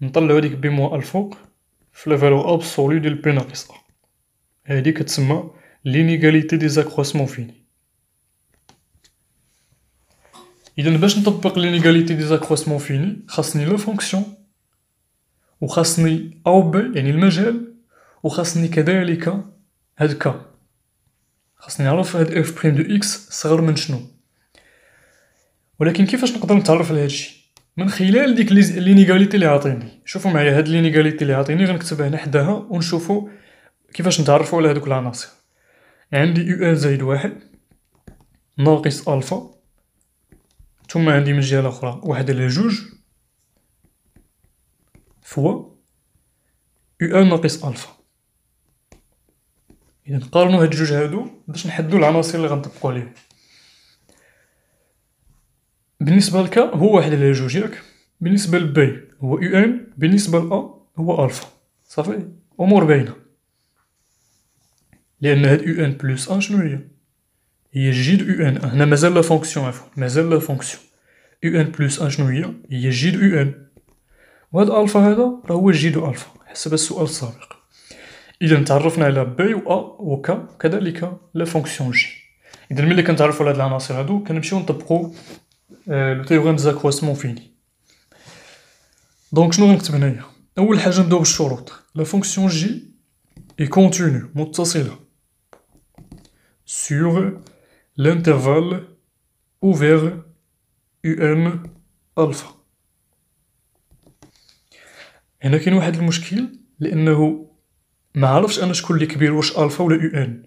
نطلعو هاديك بي موان ا الفوق في لا فالور ابسولو ديال بي ناقص ا. هادي كتسمى لينيغاليتي دي زاكروسمون فيني. إذا باش نطبق لينيغاليتي دي زاكروسمون فيني خاصني لا فونكسيون وخاصني أ و بي يعني المجال، وخاصني كذلك هاد كا. خاصني نعرف هاد اف بريم دو إكس صغر من شنو. ولكن كيفاش نقدر نتعرف على هادشي؟ من خلال ديك لينيغاليتي اللي عاطيني. شوفوا معايا هاد لينيغاليتي اللي عاطيني غنكتبها هنا حداها ونشوفوا كيفاش نتعرفوا على هادوك العناصر. عندي يو ان زائد واحد ناقص ألفا، ثم عندي من الجهة الأخرى واحد على جوج فوا يو ان ناقص ألفا. إذا نقارنو هاد الجوج هادو باش نحددو العناصر اللي غنطبقو عليهم. بالنسبة لك هو واحد على جوج ياك، بالنسبة لبي هو يو ان، بالنسبة لأ هو ألفا. صافي أمور باينة. لأن هاد يو ان بلس أن شنو هي؟ هي جي دو يو ان. هنا مازال لا فونكسيون عفوا، مازال لا فونكسيون. يو ان بلس أن شنو هي؟ هي جي دو يو ان. وهاد ألفا هذا راه هو جي دو ألفا حسب السؤال السابق. إذا تعرفنا على بي و أ و ك كذلك لا فونكسيون جي. إذا ملي كنتعرفو على هاد العناصر هادو كنمشيو نطبقو لو تيوغرام دو زاكروسمون فيني. دونك شنو غنكتب هنايا؟ أول حاجة نبداو بالشروط. لا فونكسيون جي إي كونتينو متصلة sur l'intervalle ouvert un ألفا. هنا كاين واحد المشكل لأنه ما عرفتش أنا شكون اللي كبير واش ألفا ولا يو ان.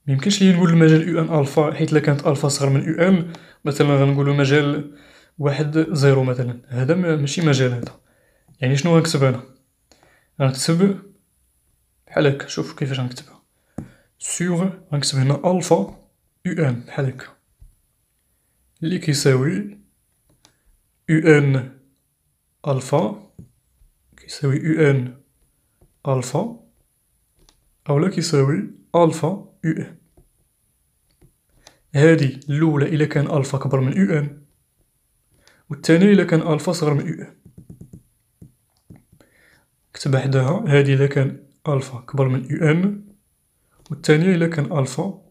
ميمكنش ليا نقول المجال يو ان ألفا حيت إلا كانت ألفا صغر من يو ان مثلا غنقولو مجال واحد زيرو مثلا، هذا ماشي مجال هذا. يعني شنو غنكتب أنا؟ غنكتب بحال هاكا، شوف كيفاش غنكتبها. سيغ غنكتب هنا ألفا يو ان بحال هاكا اللي كيساوي يو ان ألفا كيساوي يو ان ألفا أولا كيساوي ألفا يو ان. هادي الأولى إلا كان ألفا كبر من يو ان، والثانية إلا كان ألفا صغر من يو ان. كتبها حداها، هادي إلا كان ألفا كبر من يو ان، والثانية إلا كان ألفا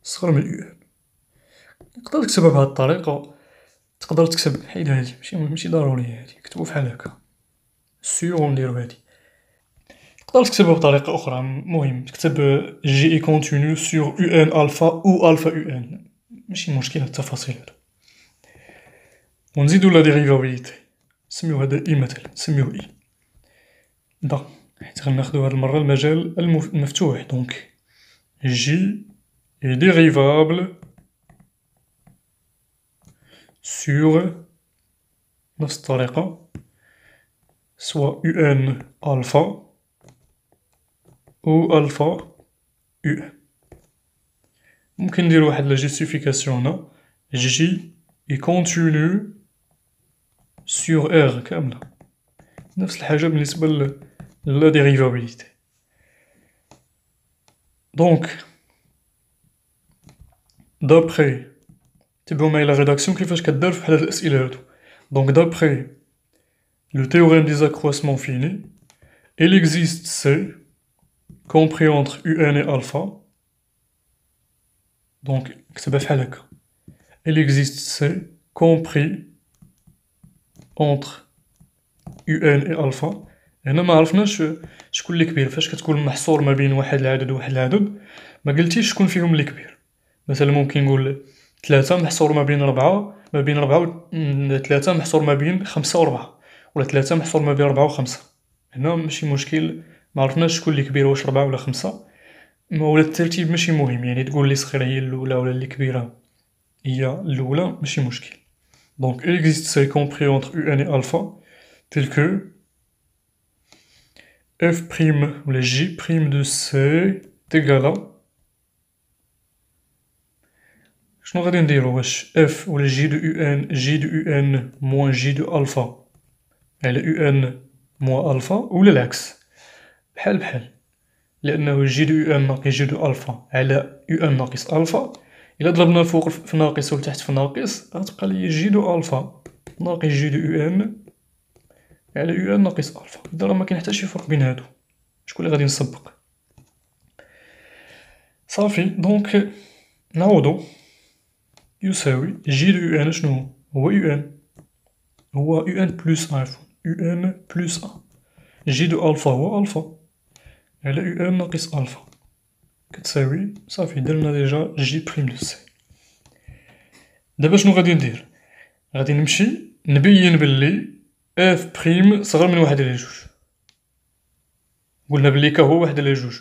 صغر من يو ان. تقدر تكتبها بهاد الطريقة، تقدر تكتب حيد هادي ماشي ضروري هادي، كتبو فحال هاكا سيغ ونديرو هادي. تقدر تكتبها بطريقة أخرى، المهم تكتب جي إي كونتينيو سور يو ان ألفا أو ألفا يو ان، ماشي مشكل هاد التفاصيل هادو. ونزيدو لا ديريفابيليتي، نسميو هذا إي مثلا، نسميوه إي. حيت غناخدو هاد المرة المجال المفتوح، دونك جي إي ديريفابل سور نفس الطريقة سوا يو ان ألفا أو ألفا يو. ممكن ندير واحد لا جوستيفيكاسيون هنا، جي إي كونتينيو سور إغ كاملة، نفس الحاجة بالنسبة لا ديريفابيليتي. دونك دابخي تبعو معايا لا ريداكسيون كيفاش كدار فحال هاد الأسئلة هادو. دونك دابخي le théorème des accroissements finis, il existe C compris entre UN et alpha. Donc, كتبها فحال هكا. Il existe C compris entre UN et alpha. هنا ما عرفناش شكون اللي كبير، فاش كتكون محصور ما بين واحد العدد وواحد العدد ما قلتيش شكون فيهم اللي كبير. مثلا ممكن نقول 3 محصور ما بين 4 3 محصور ما بين 5 و4، ولا 3 محصور ما بين 4 و5. هنا ماشي مشكل، ما عرفناش شكون اللي كبير، واش 4 ولا 5، ولا الترتيب ماشي مهم، يعني تقول لي صغيرة هي الأولى ولا اللي كبيرة هي الأولى ماشي مشكل. Donc il existe C compris entre UN et alpha tel que f' ou la j' de C est égal à شنو غادي نديرو، واش f ولا j de UN moins j de alpha على UN moins alpha ولا العكس بحال، لأنه j de UN ناقص j de alpha على UN ناقص alpha، إلا ضربنا الفوق في ناقص والتحت في ناقص غتبقى ليا j de alpha ناقص j de UN على UN ناقص alpha. إذا راه مكاين حتى شي فرق بين هادو، شكون اللي غادي نسبق؟ صافي. دونك نعوضو، يساوي جي دو يو ان شنو هو يو ان، هو يو ان بلس ان، عفوا يو ان بلس ان، جي دو الفا هو الفا على يو ان ناقص الفا كتساوي، صافي درنا ديجا جي بريم دو سي. دابا شنو غادي ندير؟ غادي نمشي نبين بلي اف بريم صغر من 1 على 2، قلنا بلي كا هو 1 على 2،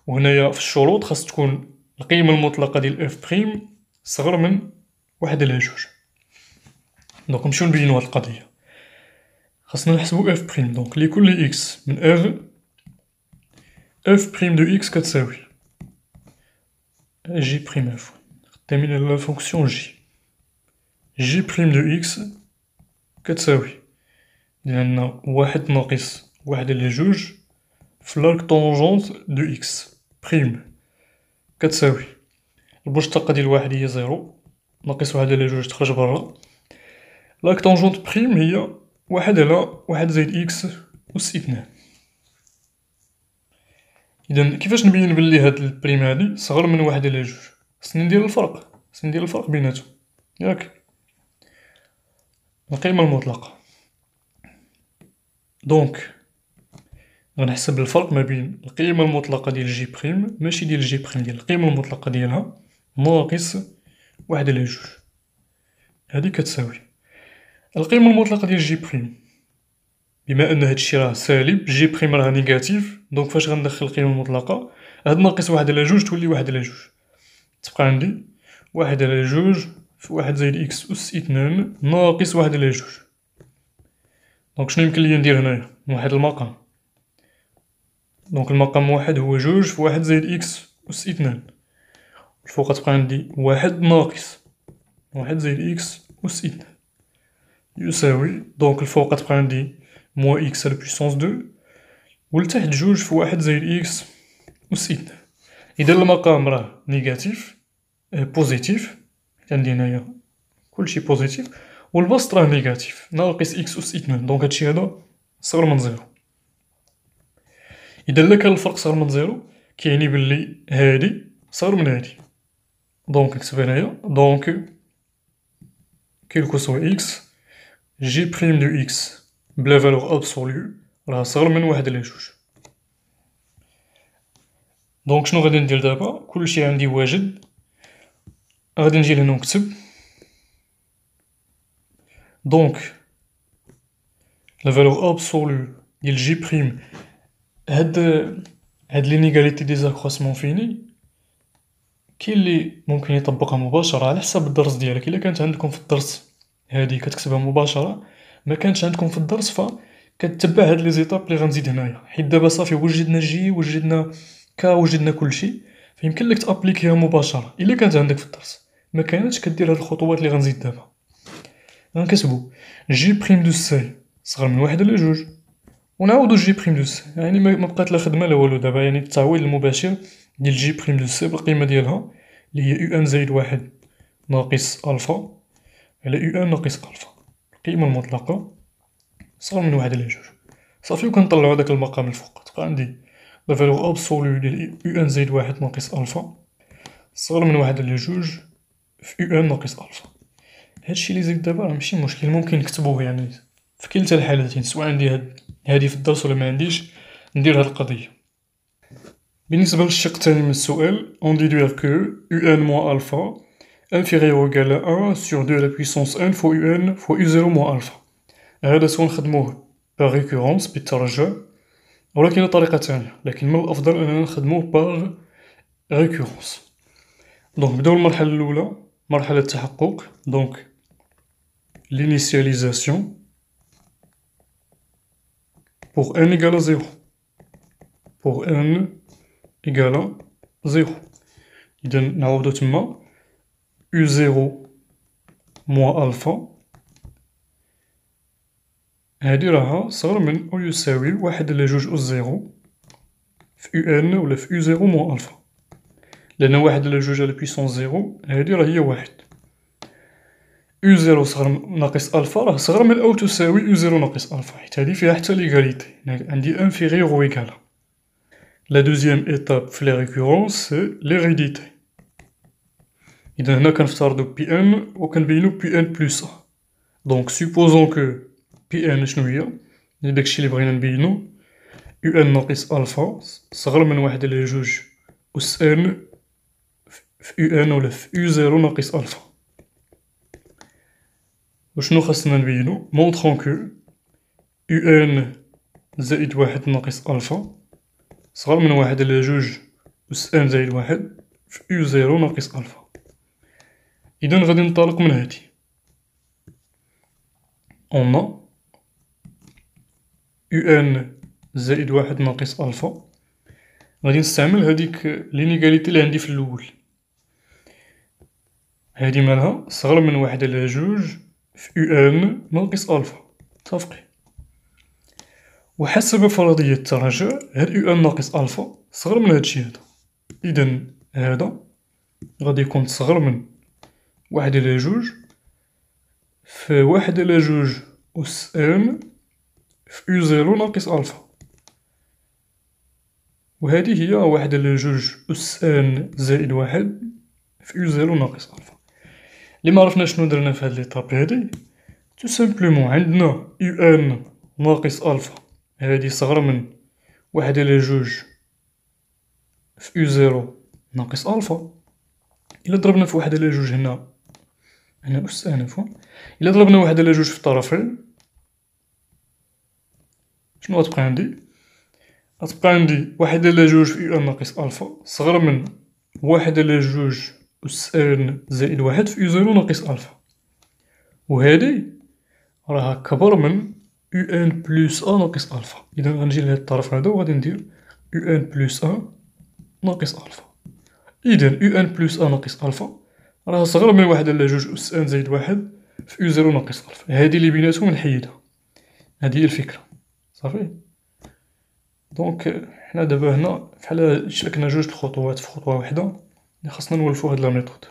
وهنايا في الشروط خاص تكون القيمة المطلقة ديال اف بريم صغر من 1 على 2. دونك نمشيو نبينو هاد القضية، خاصنا نحسبو اف بريم. دونك لكل اكس من اغ اف بريم دو اكس كتساوي جي بريم، عفوا خدامين على لا فونكسيون جي بريم دو اكس كتساوي لأن 1 ناقص 1 على 2 في لارك طونجونت دو اكس بريم كتساوي المشتقة ديال 1 هي 0 ناقص 1 على 2 تخرج برا، لاك طونجونت بريم هي 1 على 1 زائد إكس أس 2. إذا كيفاش نبين بلي هاد البريم هادي صغر من 1 على 2؟ خصني ندير الفرق بيناتهم، ياك القيمة المطلقة. دونك غنحسب الفرق ما بين القيمة المطلقة ديال جي بريم، ماشي ديال جي بريم، ديال القيمة المطلقة ديالها ناقص 1 على 2، هادي كتساوي القيمة المطلقة ديال جي بريم، بما أن هادشي راه سالب، جي بريم راه نيجاتيف، دونك فاش غندخل القيمة المطلقة هاد ناقص 1 على 2 تولي 1 على 2، تبقى عندي 1 على 2 في 1 زائد إكس أس 2 ناقص 1 على 2. دونك شنو يمكن ليا ندير هنايا؟ واحد المقام، دونك المقام 1 هو 2 في 1 زائد إكس أس 2، الفوق تبقى عندي 1 ناقص 1 زائد إكس أس 2 يساوي، دونك الفوق تبقى عندي موان إكس على بويسونس 2، والتحت 2 في 1 زائد إكس أس 2. إذا المقام راه نيجاتيف بوزيتيف، عندي هنايا كلشي بوزيتيف، والبسط راه نيجاتيف ناقص إكس أس 2، دونك هادشي هذا صغر من 0. إذا لا كان الفرق صغر من 0 كيعني بلي هادي صغر من هادي، دونك نكتب هنايا دونك كيلكو سوا إكس جي بريم دو إكس بلا فالور أبسولو راه صغر من 1 على 2. دونك شنو غادي ندير دابا؟ كلشي عندي واجد، غادي نجي لهنا ونكتب دونك لا فالور ابسولو ديال جي بريم. هاد لينيغاليتي ديزاكروسمون فيني كاين لي ممكن يطبقها مباشرة على حساب الدرس ديالك. إلا كانت عندكم في الدرس هادي كتكتبها مباشرة، ما كانتش عندكم في الدرس فكتبع هاد لي زيتاب لي غنزيد هنايا، حيت دابا صافي وجدنا جي وجدنا كا وجدنا كلشي، فيمكن لك تابليكيها مباشرة. إلا كانت عندك في الدرس، ما كانتش كدير هاد الخطوات لي غنزيد دابا. غنكتبو جي بريم دو سي صغر من واحد على جوج، ونعاودو جي بريم دو سي، يعني ما بقات لا خدمة لا والو دابا، يعني التعويض المباشر ديال جي بريم دو سي بالقيمة ديالها اللي هي يو ان زائد واحد ناقص ألفا على يو ان ناقص ألفا، القيمة المطلقة صغر من واحد على جوج. صافي وكنطلعو هداك المقام الفوق، تبقى عندي لا فالور أبسولو ديال يو ان زائد واحد ناقص ألفا صغر من واحد على جوج في يو ان ناقص ألفا. هادشي لي زيد دابا راه ماشي مشكل، ممكن نكتبوه يعني في كلتا الحالتين، سواء عندي هادي في الدرس ولا ما عنديش ندير هاد القضية. بالنسبة للشق الثاني من السؤال on déduire que un moins alpha inférieur ou égal à 1 sur 2 à la puissance n fois un fois u0 moins alpha. هذا سواء نخدموه باغ ريكورونس بالترجع، ولا كاينة طريقة تانية، لكن من الأفضل أننا نخدموه باغ ريكورونس. دونك نبداو المرحلة الأولى، مرحلة التحقق. دونك l'initialisation pour n égale à 0 pour n égale à 0. إذا نعاودو تما u0 moins ألفا هادي راها صغر من أو يساوي واحد على جوج أس زيرو في يو ان ولا في يو زيرو موان ألفا، لأن واحد على جوج على بيسونس زيرو هادي راه هي واحد. يو زيرو صغر ناقص ألفا راه صغر من أو تساوي يو زيرو ناقص ألفا، حيت هادي فيها حتى ليغاليتي، عندي انفيغيور أو إيكال. لا دوزيام إيتاب في لي ريكورونس سي ليغيديتي. إذا هنا كنفترضو بي ان وكنبينو بي ان بلوس أ. دونك سوبوزون كو بي ان شنو هي، داكشي لي بغينا نبينو، يو ان ناقص ألفا صغر من واحد على جوج أس ان في يو ان ولا في يو زيرو ناقص ألفا. وشنو خاصنا نبينو؟ مونطخون كو يو ان زائد واحد ناقص ألفا صغر من واحد على جوج أس ان زائد واحد في يو زيرو ناقص ألفا. إذا غادي ننطلق من هادي، أون يو ان زائد واحد ناقص ألفا، غادي نستعمل هاديك لينيغاليتي اللي عندي في الأول، هادي مالها صغر من واحد على جوج في يو ان ناقص ألفا، متفقين؟ وحسب فرضية التراجع هاد يو ان ناقص ألفا صغر من هادشي هادا، إذا هادا غادي يكون صغر من واحد على جوج في واحد على جوج أس ان في يو زيرو ناقص ألفا، وهادي هي واحد على جوج أس ان زائد واحد في يو زيرو ناقص ألفا. اللي معرفنا شنو درنا في هاد ليطاب هادي، تو سامبلومون عندنا يو ان ناقص ألفا هادي صغر من واحد على جوج في يو زيرو ناقص ألفا. إلا ضربنا في واحد على جوج هنا أس ان عفوا، إلا ضربنا واحد على جوج في الطرفين شنو غتبقى عندي؟ غتبقى عندي واحد على جوج في يو ان ناقص ألفا صغر من واحد على جوج أس ان زائد واحد في يو زيرو ناقص ألفا، وهادي راها كبر من يو ان بلوس أ ناقص ألفا. إذا غنجي لهاد الطرف هادا وغادي ندير يو ان بلوس أ ناقص ألفا. إذا يو ان بلوس أ ناقص ألفا راها صغر من واحد على جوج أس ان زائد واحد في يو زيرو ناقص ألفا. هادي اللي بيناتهم نحيدها، هادي هي الفكرة، صافي. دونك حنا دابا هنا بحال شاركنا جوج الخطوات في خطوة وحدة اللي خاصنا نولفو هاد لا ميثود.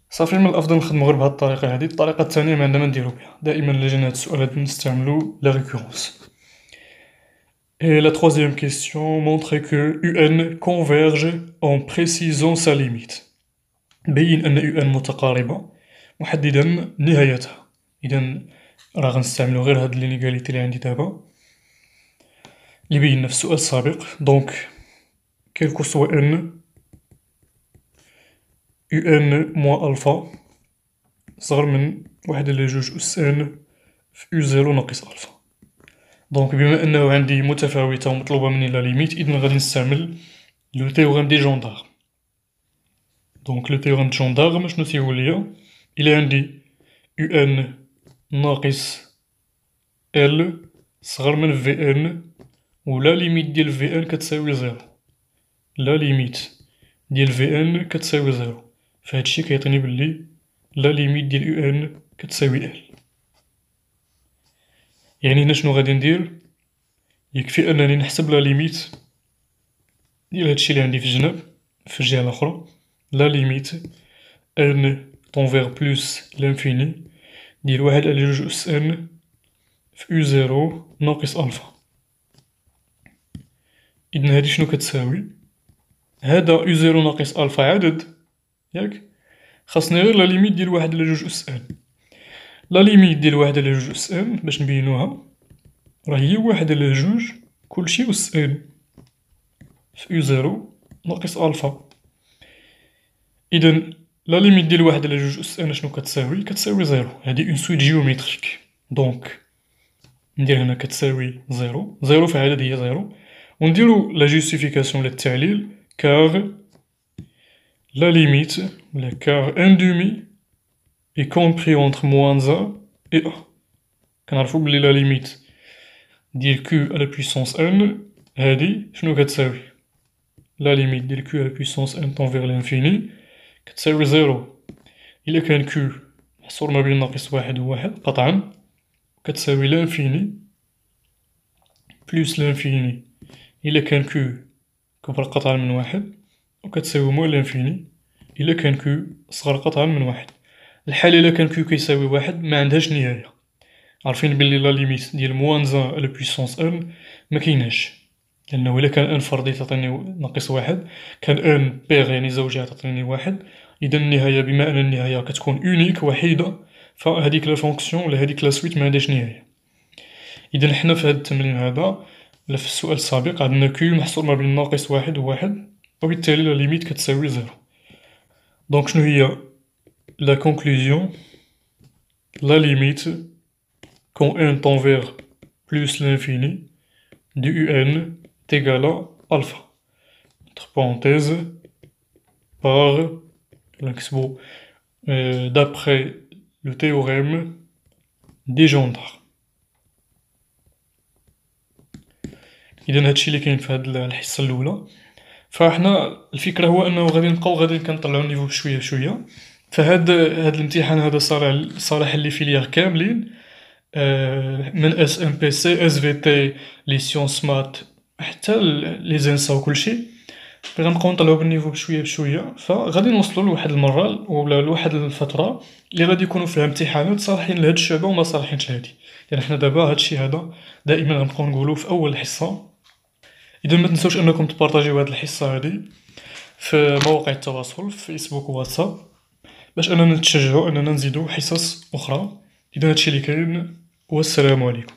صافي من الأفضل نخدمو غير بهاد الطريقة هادي. الطريقة التانية ما عندنا ما نديرو بها، دائما إلا جانا هاد السؤال هاد نستعملو لا ريكورونس. Et la troisième question montre que UN converge en précisant sa limite. بين أن UN متقاربة محددا نهايتها. إذا راه غنستعملو غير هاد لينيغاليتي اللي عندي دابا اللي بينا في السؤال السابق. دونك كيلكو سوا ان يو ان موان الفا صغر من 1.2 في يو زيرو ناقص الفا. دونك بما انه عندي متفاوتة ومطلوبة مني لا ليميت، اذا غادي نستعمل لو تيوريم دي جوندارم. دونك لو تيوريم دي جوندارم شنو تيقول ليا؟ إلا عندي يو ان ناقص ال صغر من في ان و لا ليميت ديال في ان كتساوي زيرو، لا ليميت ديال في ان كتساوي زيرو، فهادشي كيعطيني بلي لا ليميت ديال يو ان كتساوي ال. يعني هنا شنو غادي ندير؟ يكفي انني نحسب لا ليميت ديال هادشي اللي عندي في الجناب في الجهة الاخرى، لا ليميت ان طونفيغ بلوس لانفيني ديال 1.2 ان في يو زيرو ناقص الفا. إذن هادي شنو كتساوي؟ هذا يو زيرو ناقص الفا عدد، ياك؟ خاصني غير لا ليميت ديال 1.2 ان. لا ليميت ديال 1.2 ان باش نبينوها راه هي 1.2 كلشي أس ان في يو زيرو ناقص الفا. إذن لا ليميت ديال 1.2 ان شنو كتساوي؟ كتساوي زيرو. هادي اون سويت جيوميتريك، دونك ندير هنا كتساوي زيرو، زيرو في عدد هي زيرو، و نديرو لا جوستيفيكاسيون ولا التعليل كار لا ليميت ولا كار ان دومي est compris entre moins 1 et 1. كنعرفو بلي لا ليميت ديال q à la puissance n هادي شنو كتساوي؟ لا ليميت ديال q à la puissance n tend vers l'infini كتساوي زيرو إلا كان q محصور ما بين ناقص واحد و واحد قطعا، كتساوي لانفيني بلوس لانفيني إلا كان q كبر قطعا من واحد، و كتساوي موان لانفيني إلا كان q صغر قطعا من واحد. الحالة إلا كان q كيساوي واحد ماعندهاش نهاية، عارفين بلي لا ليميت ديال موان زان على بويسونس ان مكايناش، لأنه إلا كان ان فردي تعطيني ناقص واحد، كان ان بيغ يعني زوجها تعطيني واحد، إذا النهاية بما أن النهاية كتكون أونيك وحيدة، فهاديك لا فونكسيون ولا هاديك لا سويت معندهاش نهاية. إذا حنا في هاد التمرين هذا ولا في السؤال السابق عندنا كيو محصور ما بين ناقص واحد و واحد، وبالتالي لا ليميت كتساوي زيرو. دونك شنو هي لا كونكلوزيون؟ لا ليميت quand n tend vers plus l'infini du un est égal à alpha. Entre parenthèses, par d'après le théorème des gendarmes. إذا هادشي اللي كاين في هاد الحصة الأولى. فاحنا الفكرة هو أنه غادي نبقاو غادي كنطلعو النيفو بشوية بشوية. فهاد الامتحان هذا صالح لي فيليير كاملين، من اس ام بي سي اس في تي لي سيونس مات حتى لي زانسا وكلشي، غنبقاو نطلعو بالنيفو بشوية بشوية، فغادي نوصلو لواحد المرة ولا لواحد الفترة اللي غادي يكونو فيها امتحانات صالحين لهاد الشعبة وما صالحينش لهادي. يعني حنا دابا هادشي هذا دائما غنبقاو نقولو في أول حصة. إذا ما تنساوش أنكم تبارطاجيو هاد الحصة هادي في مواقع التواصل في فيسبوك وواتساب باش أننا نتشجعو أننا نزيدو حصص أخرى. إذا هادشي اللي كاين، والسلام عليكم.